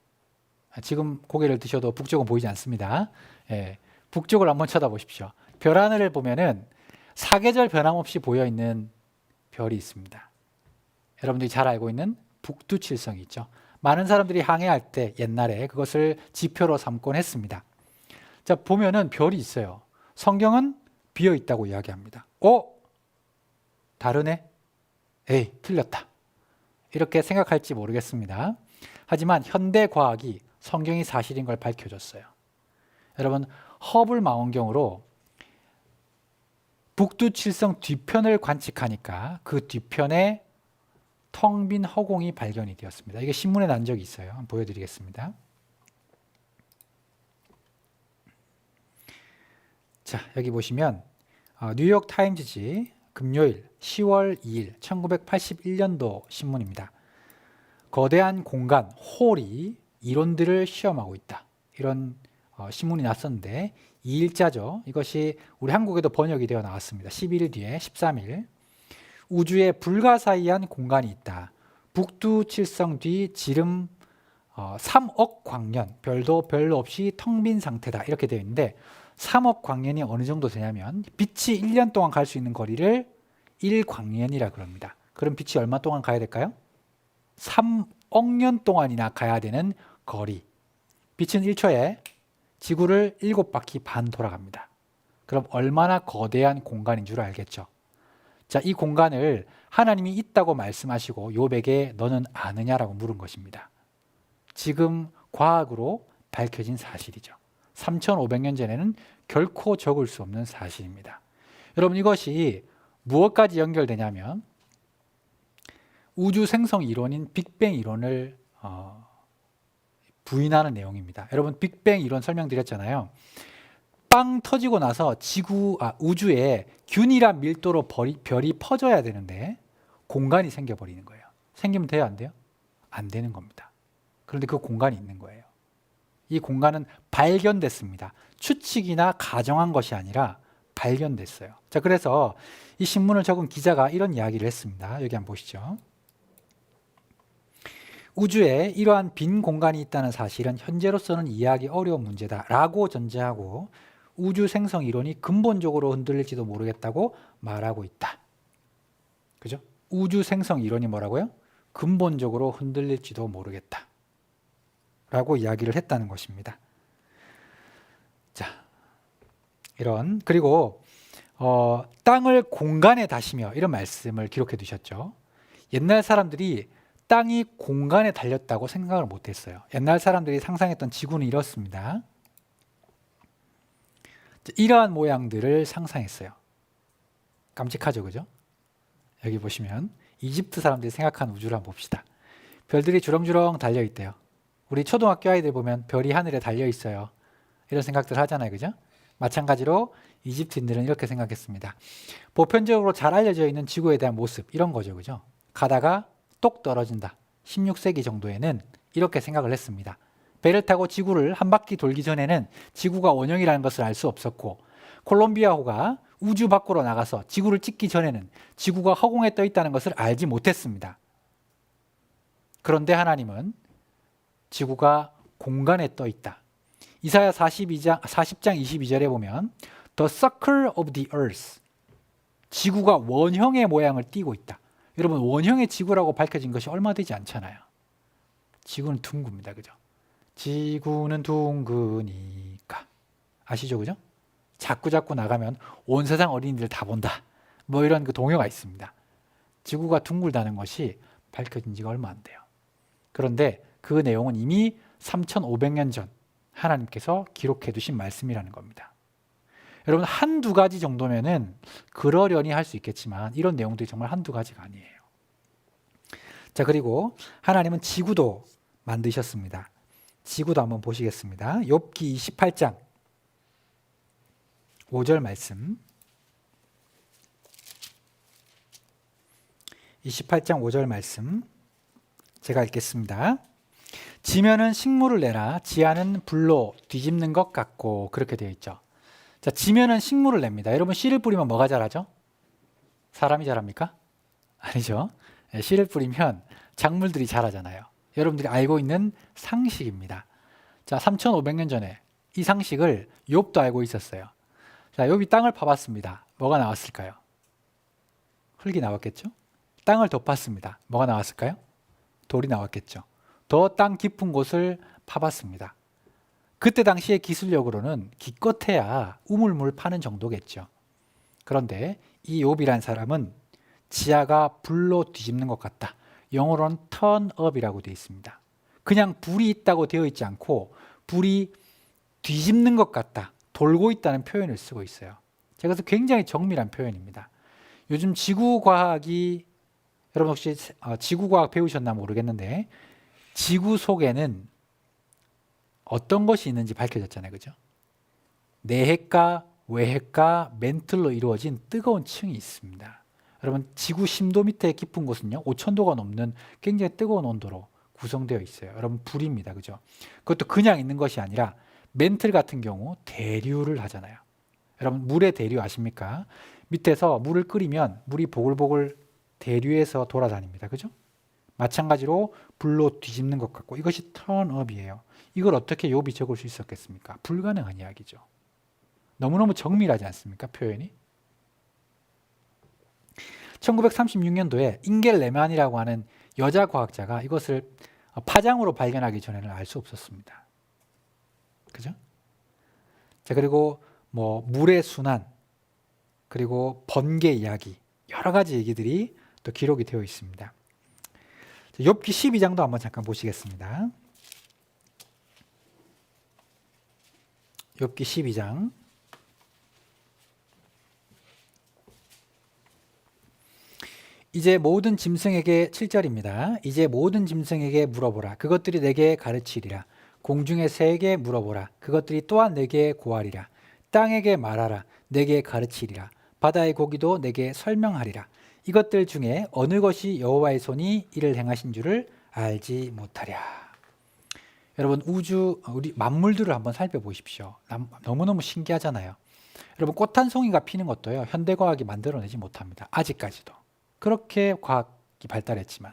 지금 고개를 드셔도 북쪽은 보이지 않습니다. 예, 북쪽을 한번 쳐다보십시오. 별 하늘을 보면은 사계절 변함없이 보여 있는 별이 있습니다. 여러분들이 잘 알고 있는 북두칠성이 있죠. 많은 사람들이 항해할 때 옛날에 그것을 지표로 삼곤 했습니다. 자, 보면은 별이 있어요. 성경은 비어 있다고 이야기합니다. 다르네? 에이, 틀렸다. 이렇게 생각할지 모르겠습니다. 하지만 현대 과학이 성경이 사실인 걸 밝혀줬어요. 여러분 허블 망원경으로 북두칠성 뒤편을 관측하니까 그 뒤편에 텅 빈 허공이 발견이 되었습니다. 이게 신문에 난 적이 있어요. 한번 보여드리겠습니다. 자, 여기 보시면 뉴욕 타임즈지 금요일 10월 2일 1981년도 신문입니다. 거대한 공간, 홀이 이론들을 시험하고 있다. 이런 신문이 났었는데 2일자죠. 이것이 우리 한국에도 번역이 되어 나왔습니다. 11일 뒤에 13일. 우주에 불가사의한 공간이 있다. 북두칠성 뒤 지름 3억 광년, 별도 별로 없이 텅 빈 상태다. 이렇게 되어 있는데 3억 광년이 어느 정도 되냐면 빛이 1년 동안 갈 수 있는 거리를 1광년이라 그럽니다. 그럼 빛이 얼마 동안 가야 될까요? 3억 년 동안이나 가야 되는 거리. 빛은 1초에 지구를 7바퀴 반 돌아갑니다. 그럼 얼마나 거대한 공간인 줄 알겠죠? 자, 이 공간을 하나님이 있다고 말씀하시고 욥에게 너는 아느냐라고 물은 것입니다. 지금 과학으로 밝혀진 사실이죠. 3,500년 전에는 결코 적을 수 없는 사실입니다. 여러분 이것이 무엇까지 연결되냐면 우주 생성 이론인 빅뱅 이론을 부인하는 내용입니다. 여러분 빅뱅 이론 설명드렸잖아요. 빵 터지고 나서 우주에 균일한 밀도로 별이 퍼져야 되는데 공간이 생겨버리는 거예요. 생기면 돼요? 안 돼요? 안 되는 겁니다. 그런데 그 공간이 있는 거예요. 이 공간은 발견됐습니다. 추측이나 가정한 것이 아니라 발견됐어요. 자, 그래서 이 신문을 적은 기자가 이런 이야기를 했습니다. 여기 한번 보시죠. 우주에 이러한 빈 공간이 있다는 사실은 현재로서는 이해하기 어려운 문제다라고 전제하고 우주 생성 이론이 근본적으로 흔들릴지도 모르겠다고 말하고 있다. 그죠? 우주 생성 이론이 뭐라고요? 근본적으로 흔들릴지도 모르겠다. 라고 이야기를 했다는 것입니다. 자, 그리고 땅을 공간에 다시며 이런 말씀을 기록해 두셨죠. 옛날 사람들이 땅이 공간에 달렸다고 생각을 못했어요. 옛날 사람들이 상상했던 지구는 이렇습니다. 이러한 모양들을 상상했어요. 깜찍하죠, 그죠? 여기 보시면 이집트 사람들이 생각한 우주를 한번 봅시다. 별들이 주렁주렁 달려있대요. 우리 초등학교 아이들 보면 별이 하늘에 달려있어요. 이런 생각들 하잖아요, 그죠? 마찬가지로 이집트인들은 이렇게 생각했습니다. 보편적으로 잘 알려져 있는 지구에 대한 모습, 이런 거죠, 그죠? 가다가 똑 떨어진다. 16세기 정도에는 이렇게 생각을 했습니다. 배를 타고 지구를 한 바퀴 돌기 전에는 지구가 원형이라는 것을 알 수 없었고, 콜롬비아호가 우주 밖으로 나가서 지구를 찍기 전에는 지구가 허공에 떠 있다는 것을 알지 못했습니다. 그런데 하나님은 지구가 공간에 떠 있다. 이사야 40장 22절에 보면 The circle of the earth, 지구가 원형의 모양을 띠고 있다. 여러분 원형의 지구라고 밝혀진 것이 얼마 되지 않잖아요. 지구는 둥굽니다. 그죠? 지구는 둥그니까. 아시죠? 그죠? 자꾸 나가면 온 세상 어린이들 다 본다. 뭐 이런 그 동요가 있습니다. 지구가 둥글다는 것이 밝혀진 지가 얼마 안 돼요. 그런데 그 내용은 이미 3,500년 전 하나님께서 기록해 두신 말씀이라는 겁니다. 여러분 한두 가지 정도면은 그러려니 할 수 있겠지만 이런 내용들이 정말 한두 가지가 아니에요. 자, 그리고 하나님은 지구도 만드셨습니다. 지구도 한번 보시겠습니다. 욥기 28장 5절 말씀. 28장 5절 말씀 제가 읽겠습니다. 지면은 식물을 내라 지하는 불로 뒤집는 것 같고, 그렇게 되어 있죠. 자, 지면은 식물을 냅니다. 여러분 씨를 뿌리면 뭐가 자라죠? 사람이 자랍니까? 아니죠. 씨를 뿌리면 작물들이 자라잖아요. 여러분들이 알고 있는 상식입니다. 자, 3,500년 전에 이 상식을 욥도 알고 있었어요. 자, 욥이 땅을 파봤습니다. 뭐가 나왔을까요? 흙이 나왔겠죠? 땅을 덮었습니다. 뭐가 나왔을까요? 돌이 나왔겠죠. 더 땅 깊은 곳을 파봤습니다. 그때 당시의 기술력으로는 기껏해야 우물물 파는 정도겠죠. 그런데 이 욥이란 사람은 지하가 불로 뒤집는 것 같다. 영어로는 turn up이라고 되어 있습니다. 그냥 불이 있다고 되어 있지 않고 불이 뒤집는 것 같다, 돌고 있다는 표현을 쓰고 있어요. 그래서 굉장히 정밀한 표현입니다. 요즘 지구과학이, 여러분 혹시 지구과학 배우셨나 모르겠는데 지구 속에는 어떤 것이 있는지 밝혀졌잖아요. 그죠? 내핵과 외핵과 멘틀로 이루어진 뜨거운 층이 있습니다. 여러분 지구 심도 밑에 깊은 곳은요 5,000도가 넘는 굉장히 뜨거운 온도로 구성되어 있어요. 여러분 불입니다. 그죠? 그것도 그냥 있는 것이 아니라 멘틀 같은 경우 대류를 하잖아요. 여러분 물의 대류 아십니까? 밑에서 물을 끓이면 물이 보글보글 대류에서 돌아다닙니다. 그죠? 마찬가지로 불로 뒤집는 것 같고 이것이 턴업이에요. 이걸 어떻게 욥이 적을 수 있었겠습니까? 불가능한 이야기죠. 너무너무 정밀하지 않습니까? 표현이. 1936년도에 인겔 레만이라고 하는 여자 과학자가 이것을 파장으로 발견하기 전에는 알 수 없었습니다. 그죠? 자, 그리고 뭐 물의 순환, 그리고 번개 이야기, 여러 가지 얘기들이 또 기록이 되어 있습니다. 욥기 12장도 한번 잠깐 보시겠습니다. 욥기 12장. 이제 모든 짐승에게 7절입니다. 이제 모든 짐승에게 물어보라. 그것들이 내게 가르치리라. 공중의 새에게 물어보라. 그것들이 또한 내게 고하리라. 땅에게 말하라. 내게 가르치리라. 바다의 고기도 내게 설명하리라. 이것들 중에 어느 것이 여호와의 손이 이를 행하신 줄을 알지 못하랴. 여러분 우주 우리 만물들을 한번 살펴보십시오. 너무너무 신기하잖아요. 여러분 꽃 한 송이가 피는 것도요 현대과학이 만들어내지 못합니다. 아직까지도. 그렇게 과학이 발달했지만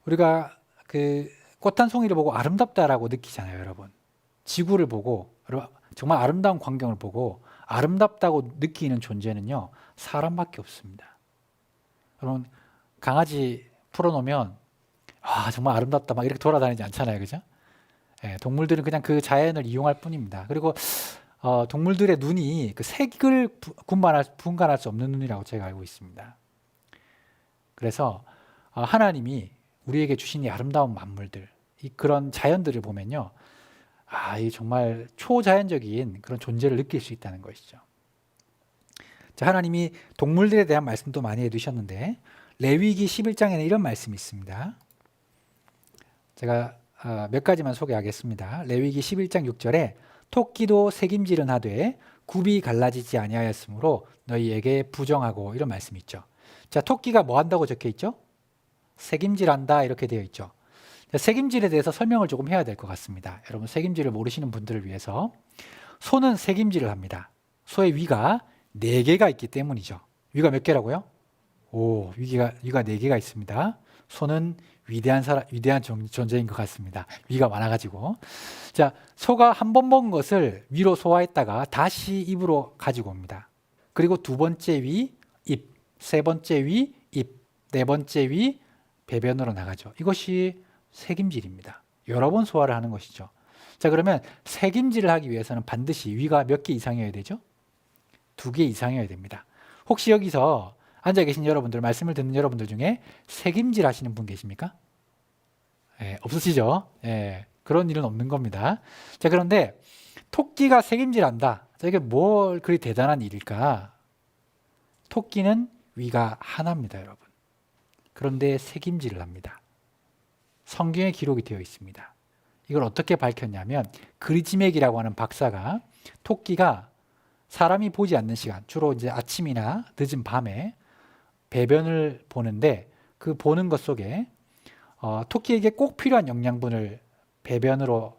우리가 그 꽃 한 송이를 보고 아름답다라고 느끼잖아요. 여러분 지구를 보고 정말 아름다운 광경을 보고 아름답다고 느끼는 존재는요 사람밖에 없습니다. 여러분 강아지 풀어놓으면 정말 아름답다 막 이렇게 돌아다니지 않잖아요. 그죠? 예, 동물들은 그냥 그 자연을 이용할 뿐입니다. 그리고 동물들의 눈이 그 색을 분간할 수 없는 눈이라고 제가 알고 있습니다. 그래서 하나님이 우리에게 주신 이 아름다운 만물들, 그런 자연들을 보면요, 이 정말 초자연적인 그런 존재를 느낄 수 있다는 것이죠. 자, 하나님이 동물들에 대한 말씀도 많이 해두셨는데 레위기 11장에는 이런 말씀이 있습니다. 제가 몇 가지만 소개하겠습니다. 레위기 11장 6절에 토끼도 새김질은 하되 굽이 갈라지지 아니하였으므로 너희에게 부정하고 이런 말씀이 있죠. 자, 토끼가 뭐 한다고 적혀 있죠? 새김질한다 이렇게 되어 있죠. 새김질에 대해서 설명을 조금 해야 될 것 같습니다. 여러분 새김질을 모르시는 분들을 위해서 소는 새김질을 합니다. 소의 위가 4개가 있기 때문이죠. 위가 몇 개라고요? 위가 4개가 있습니다. 소는 위대한 존재인 것 같습니다. 위가 많아가지고. 자, 소가 한 번 먹은 것을 위로 소화했다가 다시 입으로 가지고 옵니다. 그리고 두 번째 위, 입, 세 번째 위, 입, 네 번째 위, 배변으로 나가죠. 이것이 새김질입니다. 여러 번 소화를 하는 것이죠. 자, 그러면 새김질을 하기 위해서는 반드시 위가 몇 개 이상이어야 되죠? 2개 이상이어야 됩니다. 혹시 여기서 앉아 계신 여러분들, 말씀을 듣는 여러분들 중에 새김질 하시는 분 계십니까? 없으시죠? 그런 일은 없는 겁니다. 자, 그런데 토끼가 새김질한다. 자, 이게 뭘 그리 대단한 일일까? 토끼는 위가 하나입니다, 여러분. 그런데 새김질을 합니다. 성경에 기록이 되어 있습니다. 이걸 어떻게 밝혔냐면 그리지맥이라고 하는 박사가 토끼가 사람이 보지 않는 시간, 주로 이제 아침이나 늦은 밤에 배변을 보는데 그 보는 것 속에 토끼에게 꼭 필요한 영양분을 배변으로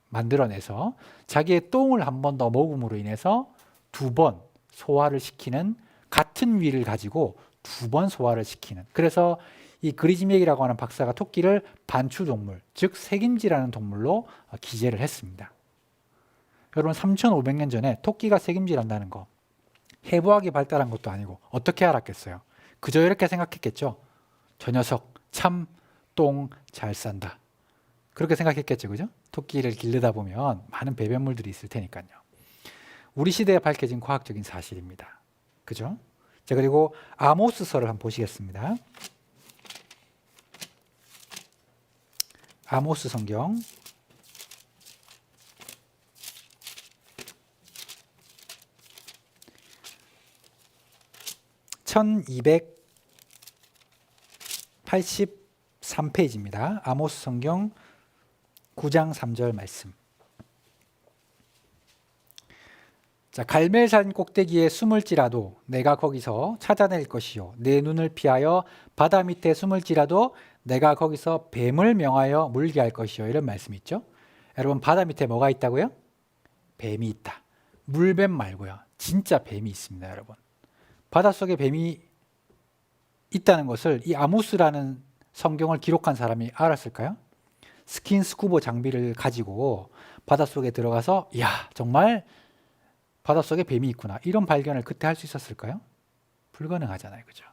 만들어내서 자기의 똥을 한 번 더 먹음으로 인해서 2번 소화를 시키는 같은 위를 가지고 2번 소화를 시키는, 그래서 이 그리지맥이라고 하는 박사가 토끼를 반추동물, 즉 새김질하는 동물로 기재를 했습니다. 여러분 3,500년 전에 토끼가 새김질한다는 거 해부학이 발달한 것도 아니고 어떻게 알았겠어요? 그저 이렇게 생각했겠죠. 저 녀석 참 똥 잘 싼다. 그렇게 생각했겠죠. 그죠? 토끼를 기르다 보면 많은 배변물들이 있을 테니까요. 우리 시대에 밝혀진 과학적인 사실입니다. 그죠? 자, 그리고 아모스서를 한번 보시겠습니다. 아모스 성경 1283페이지입니다. 아모스 성경 9장 3절 말씀. 자, 갈멜산 꼭대기에 숨을지라도 내가 거기서 찾아낼 것이요 내 눈을 피하여 바다 밑에 숨을지라도 내가 거기서 뱀을 명하여 물게 할 것이요. 이런 말씀이 있죠. 여러분, 바다 밑에 뭐가 있다고요? 뱀이 있다. 물뱀 말고요. 진짜 뱀이 있습니다, 여러분. 바닷속에 뱀이 있다는 것을 이 아모스라는 성경을 기록한 사람이 알았을까요? 스킨스쿠버 장비를 가지고 바닷속에 들어가서 야, 정말 바닷속에 뱀이 있구나. 이런 발견을 그때 할 수 있었을까요? 불가능하잖아요. 그죠?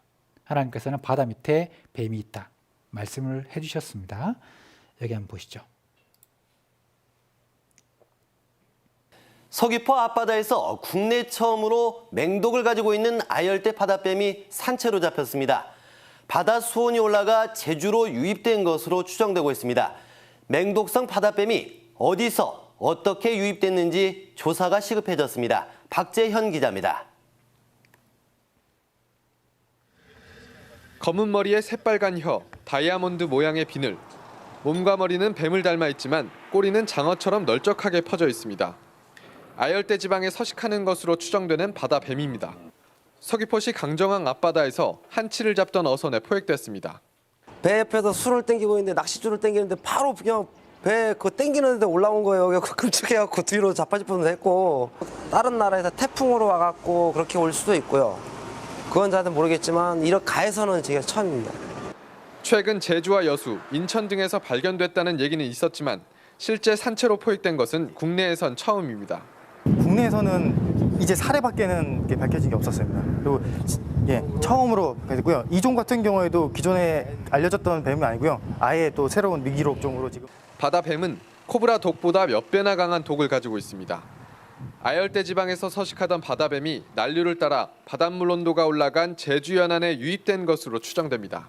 하나님께서는 바다 밑에 뱀이 있다. 말씀을 해주셨습니다. 여기 한번 보시죠. 서귀포 앞바다에서 국내 처음으로 맹독을 가지고 있는 아열대 바다뱀이 산채로 잡혔습니다. 바다 수온이 올라가 제주로 유입된 것으로 추정되고 있습니다. 맹독성 바다뱀이 어디서 어떻게 유입됐는지 조사가 시급해졌습니다. 박재현 기자입니다. 검은 머리에 새빨간 혀, 다이아몬드 모양의 비늘. 몸과 머리는 뱀을 닮아 있지만 꼬리는 장어처럼 널쩍하게 퍼져 있습니다. 아열대 지방에 서식하는 것으로 추정되는 바다뱀입니다. 서귀포시 강정항 앞바다에서 한치를 잡던 어선에 포획됐습니다. 배 옆에서 술을 땡기고 있는데 낚싯줄을 땡기는데 바로 그냥 배 그거 땡기는 데 올라온 거예요. 끔찍해갖고 뒤로 자빠질 했고 다른 나라에서 태풍으로 와갖고 그렇게 올 수도 있고요. 그건 저한테 모르겠지만 이렇게 가에서는 제가 처음입니다. 최근 제주와 여수, 인천 등에서 발견됐다는 얘기는 있었지만 실제 산채로 포획된 것은 국내에선 처음입니다. 국내에서는 이제 사례밖에는 밝혀진 게 없었습니다. 그리고 처음으로 됐고요. 이 종 같은 경우에도 기존에 알려졌던 뱀이 아니고요. 아예 또 새로운 미기록종으로 지금. 바다뱀은 코브라 독보다 몇 배나 강한 독을 가지고 있습니다. 아열대 지방에서 서식하던 바다뱀이 난류를 따라 바닷물 온도가 올라간 제주 연안에 유입된 것으로 추정됩니다.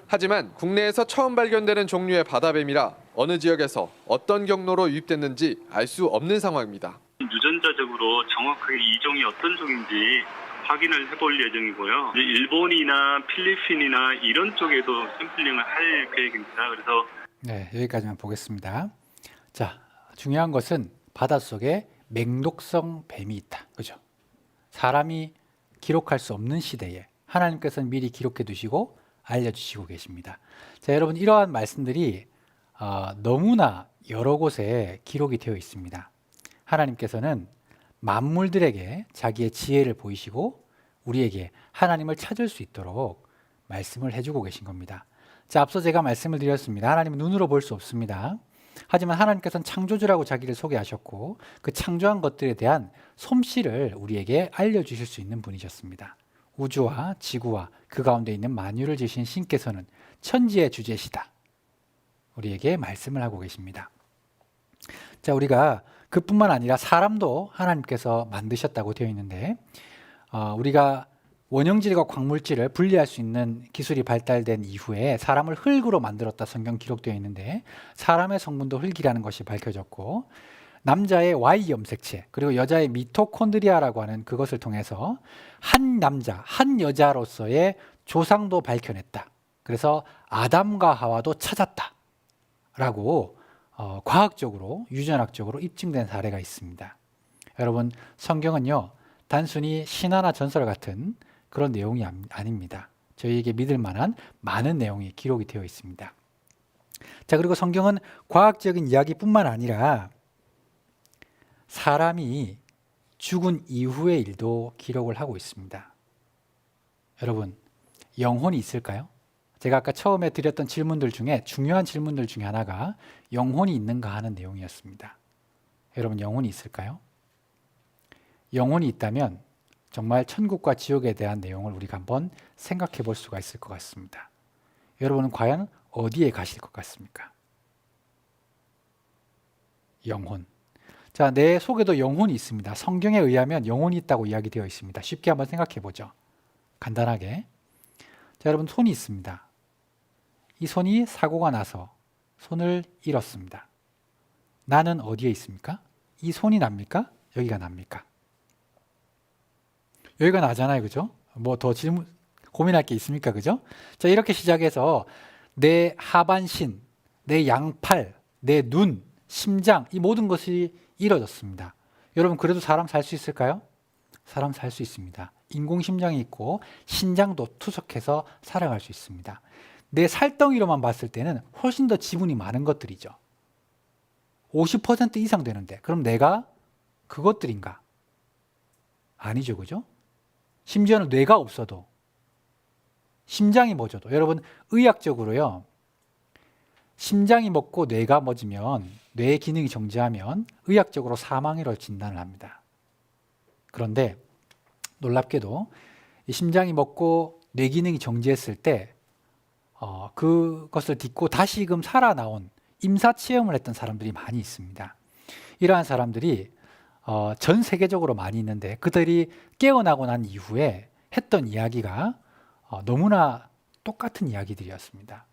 하지만 국내에서 처음 발견되는 종류의 바다뱀이라 어느 지역에서 어떤 경로로 유입됐는지 알 수 없는 상황입니다. 유전자적으로 정확하게 이 종이 어떤 종인지 확인을 해볼 예정이고요. 일본이나 필리핀이나 이런 쪽에도 샘플링을 할 계획입니다. 그래서 네, 여기까지만 보겠습니다. 자, 중요한 것은 바닷속에 맹독성 뱀이 있다. 그죠? 사람이 기록할 수 없는 시대에 하나님께서는 미리 기록해 두시고 알려주시고 계십니다. 자, 여러분, 이러한 말씀들이 너무나 여러 곳에 기록이 되어 있습니다. 하나님께서는 만물들에게 자기의 지혜를 보이시고 우리에게 하나님을 찾을 수 있도록 말씀을 해주고 계신 겁니다. 자, 앞서 제가 말씀을 드렸습니다. 하나님은 눈으로 볼 수 없습니다. 하지만 하나님께서는 창조주라고 자기를 소개하셨고 그 창조한 것들에 대한 솜씨를 우리에게 알려주실 수 있는 분이셨습니다. 우주와 지구와 그 가운데 있는 만유를 지으신 신께서는 천지의 주제시다. 우리에게 말씀을 하고 계십니다. 자, 우리가 그뿐만 아니라 사람도 하나님께서 만드셨다고 되어 있는데 우리가 원형질과 광물질을 분리할 수 있는 기술이 발달된 이후에 사람을 흙으로 만들었다 성경 기록되어 있는데 사람의 성분도 흙이라는 것이 밝혀졌고 남자의 Y 염색체 그리고 여자의 미토콘드리아라고 하는 그것을 통해서 한 남자, 한 여자로서의 조상도 밝혀냈다. 그래서 아담과 하와도 찾았다. 라고 과학적으로, 유전학적으로 입증된 사례가 있습니다. 여러분, 성경은요, 단순히 신화나 전설 같은 그런 내용이 아닙니다. 저희에게 믿을 만한 많은 내용이 기록이 되어 있습니다. 자, 그리고 성경은 과학적인 이야기뿐만 아니라 사람이 죽은 이후의 일도 기록을 하고 있습니다. 여러분, 영혼이 있을까요? 제가 아까 처음에 드렸던 질문들 중에 중요한 질문들 중에 하나가 영혼이 있는가 하는 내용이었습니다. 여러분, 영혼이 있을까요? 영혼이 있다면 정말 천국과 지옥에 대한 내용을 우리가 한번 생각해 볼 수가 있을 것 같습니다. 여러분은 과연 어디에 가실 것 같습니까? 영혼. 자, 내 속에도 영혼이 있습니다. 성경에 의하면 영혼이 있다고 이야기되어 있습니다. 쉽게 한번 생각해 보죠. 간단하게. 자, 여러분, 손이 있습니다. 이 손이 사고가 나서 손을 잃었습니다. 나는 어디에 있습니까? 이 손이 납니까? 여기가 납니까? 여기가 나잖아요. 그죠? 뭐 더 질문 고민할 게 있습니까? 그죠? 자, 이렇게 시작해서 내 하반신, 내 양팔, 내 눈, 심장 이 모든 것이 이루어졌습니다. 여러분 그래도 사람 살 수 있을까요? 사람 살 수 있습니다. 인공심장이 있고 신장도 투석해서 살아갈 수 있습니다. 내 살덩이로만 봤을 때는 훨씬 더 지분이 많은 것들이죠. 50% 이상 되는데 그럼 내가 그것들인가? 아니죠. 그죠? 심지어는 뇌가 없어도 심장이 멎어도 여러분 의학적으로요. 심장이 멎고 뇌가 멎으면 뇌의 기능이 정지하면 의학적으로 사망이라고 진단을 합니다. 그런데 놀랍게도 이 심장이 멎고 뇌 기능이 정지했을 때 그것을 딛고 다시금 살아나온 임사체험을 했던 사람들이 많이 있습니다. 이러한 사람들이 전 세계적으로 많이 있는데 그들이 깨어나고 난 이후에 했던 이야기가 너무나 똑같은 이야기들이었습니다.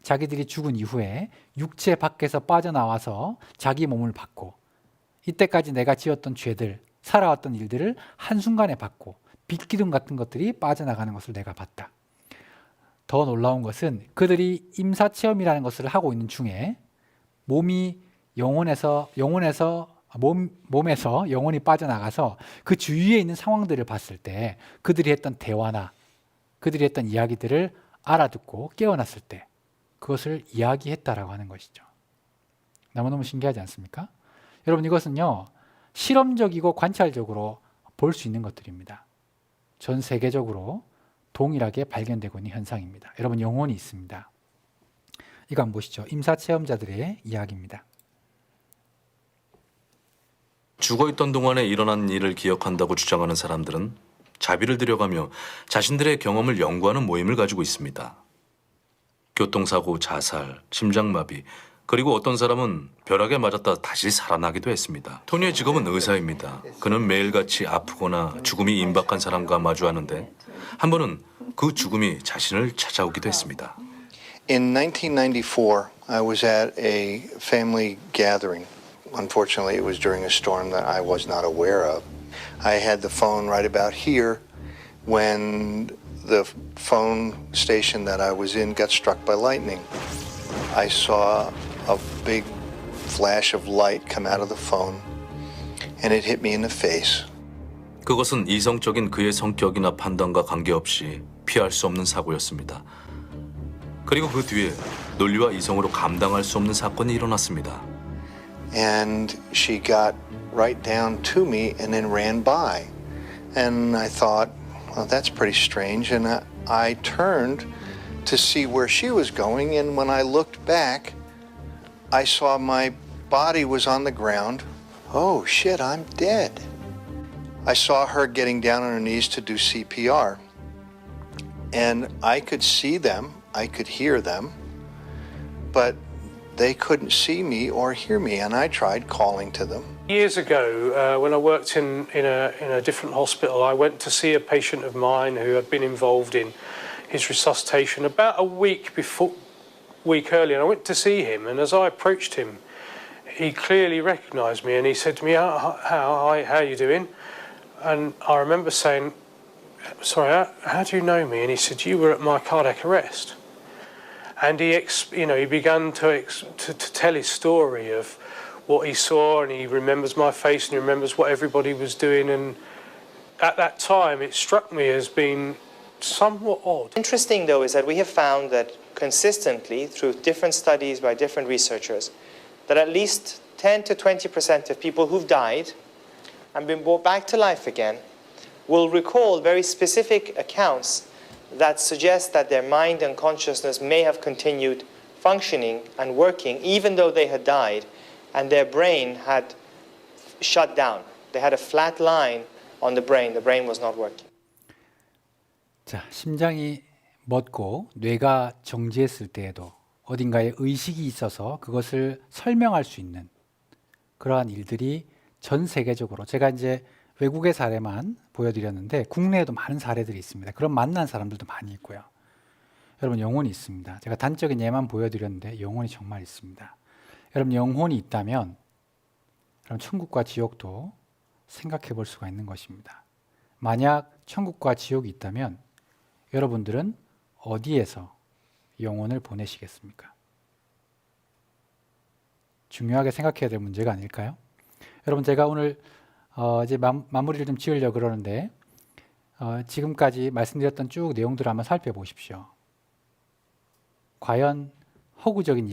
자기들이 죽은 이후에 육체 밖에서 빠져나와서 자기 몸을 받고 이때까지 내가 지었던 죄들, 살아왔던 일들을 한순간에 받고 빛기둥 같은 것들이 빠져나가는 것을 내가 봤다. 더 놀라운 것은 그들이 임사체험이라는 것을 하고 있는 중에 몸이 몸에서 영혼이 빠져나가서 그 주위에 있는 상황들을 봤을 때 그들이 했던 대화나 그들이 했던 이야기들을 알아듣고 깨어났을 때 그것을 이야기했다라고 하는 것이죠. 너무너무 신기하지 않습니까? 여러분 이것은요. 실험적이고 관찰적으로 볼 수 있는 것들입니다. 전 세계적으로 동일하게 발견되고 있는 현상입니다. 여러분 영혼이 있습니다. 이거 한번 보시죠. 임사체험자들의 이야기입니다. 죽어있던 동안에 일어난 일을 기억한다고 주장하는 사람들은 자비를 들여가며 자신들의 경험을 연구하는 모임을 가지고 있습니다. 교통사고, 자살, 심장마비, 그리고 어떤 사람은 벼락에 맞았다 다시 살아나기도 했습니다. 토니의 직업은 의사입니다. 그는 매일같이 아프거나 죽음이 임박한 사람과 마주하는데 한 번은 그 죽음이 자신을 찾아오기도 했습니다. In 1994, I was at a family gathering. Unfortunately, it was during a storm that I was not aware of. I had the phone right about here when the phone station that I was in got struck by lightning. I saw a big flash of light come out of the phone and it hit me in the face. 그것은 이성적인 그의 성격이나 판단과 관계없이 피할 수 없는 사고였습니다. 그리고 그 뒤에 논리와 이성으로 감당할 수 없는 사건이 일어났습니다. And she got right down to me and then ran by. And I thought, well, that's pretty strange. And I turned to see where she was going. And when I looked back, I saw my body was on the ground. Oh, shit, I'm dead. I saw her getting down on her knees to do CPR. And I could see them, I could hear them, but they couldn't see me or hear me, and I tried calling to them. Years ago, when I worked in a different hospital, I went to see a patient of mine who had been involved in his resuscitation about a week earlier. And I went to see him, and as I approached him, he clearly recognised me, and he said to me, how are you doing? And I remember saying, sorry, how do you know me? And he said, you were at my cardiac arrest. And he began to tell his story of what he saw, and he remembers my face, and he remembers what everybody was doing. And at that time, it struck me as being somewhat odd. Interesting, though, is that we have found that consistently, through different studies by different researchers, that at least 10 to 20% of people who've died and been brought back to life again will recall very specific accounts that suggest that their mind and consciousness may have continued functioning and working even though they had died and their brain had shut down. They had a flat line on the brain was not working. 자, 심장이 멎고 뇌가 정지했을 때에도 어딘가에 의식이 있어서 그것을 설명할 수 있는 그러한 일들이 전 세계적으로 제가 이제 외국의 사례만 보여드렸는데 국내에도 많은 사례들이 있습니다. 그런 만난 사람들도 많이 있고요. 여러분 영혼이 있습니다. 제가 단적인 예만 보여드렸는데 영혼이 정말 있습니다. 여러분 영혼이 있다면 여러분 천국과 지옥도 생각해 볼 수가 있는 것입니다. 만약 천국과 지옥이 있다면 여러분들은 어디에서 영혼을 보내시겠습니까? 중요하게 생각해야 될 문제가 아닐까요? 여러분, 제가 오늘 이제 마무리를 좀 지으려고 그러는데 지금까지 말씀드렸던 쭉 내용들을 한번 살펴보십시오. 과연 허구적인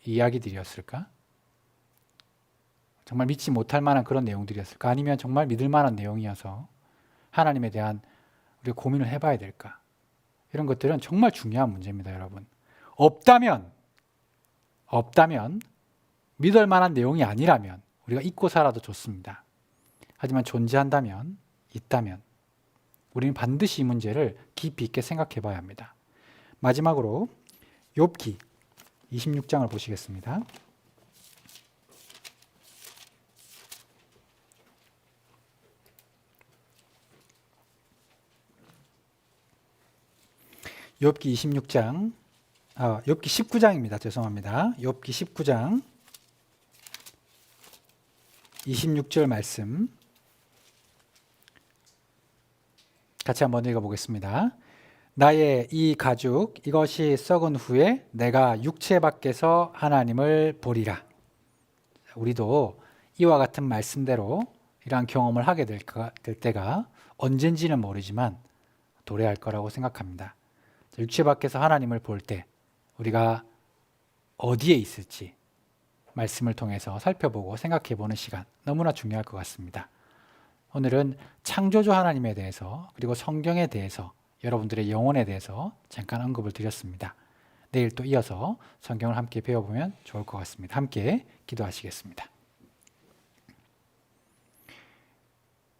이야기들이었을까? 정말 믿지 못할 만한 그런 내용들이었을까? 아니면 정말 믿을 만한 내용이어서 하나님에 대한 우리가 고민을 해봐야 될까? 이런 것들은 정말 중요한 문제입니다, 여러분. 없다면 믿을 만한 내용이 아니라면 우리가 잊고 살아도 좋습니다. 하지만 존재한다면, 있다면 우리는 반드시 이 문제를 깊이 있게 생각해 봐야 합니다. 마지막으로 욥기 26장을 보시겠습니다. 욥기 26장, 욥기 19장입니다. 죄송합니다. 욥기 19장 26절 말씀 같이 한번 읽어보겠습니다. 나의 이 가죽 이것이 썩은 후에 내가 육체 밖에서 하나님을 보리라. 우리도 이와 같은 말씀대로 이러한 경험을 하게 될 때가 언젠지는 모르지만 도래할 거라고 생각합니다. 육체 밖에서 하나님을 볼 때 우리가 어디에 있을지 말씀을 통해서 살펴보고 생각해보는 시간 너무나 중요할 것 같습니다. 오늘은 창조주 하나님에 대해서 그리고 성경에 대해서 여러분들의 영혼에 대해서 잠깐 언급을 드렸습니다. 내일 또 이어서 성경을 함께 배워보면 좋을 것 같습니다. 함께 기도하시겠습니다.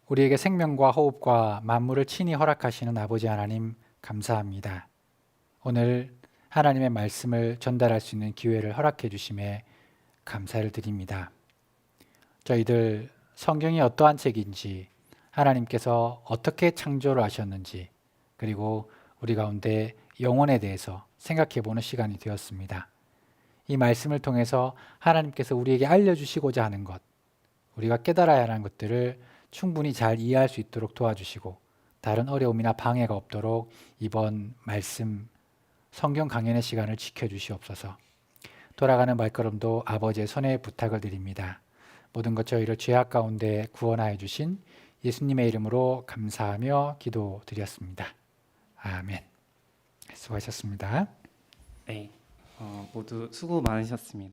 우리에게 생명과 호흡과 만물을 친히 허락하시는 아버지 하나님 감사합니다. 오늘 하나님의 말씀을 전달할 수 있는 기회를 허락해 주심에 감사를 드립니다. 저희들 성경이 어떠한 책인지, 하나님께서 어떻게 창조를 하셨는지, 그리고 우리 가운데 영혼에 대해서 생각해 보는 시간이 되었습니다. 이 말씀을 통해서 하나님께서 우리에게 알려주시고자 하는 것, 우리가 깨달아야 하는 것들을 충분히 잘 이해할 수 있도록 도와주시고 다른 어려움이나 방해가 없도록 이번 말씀 성경 강연의 시간을 지켜주시옵소서. 돌아가는 발걸음도 아버지의 손에 부탁을 드립니다. 모든 것 저희를 죄악 가운데 구원하여 주신 예수님의 이름으로 감사하며 기도드렸습니다. 아멘. 수고하셨습니다. 네, 모두 수고 많으셨습니다.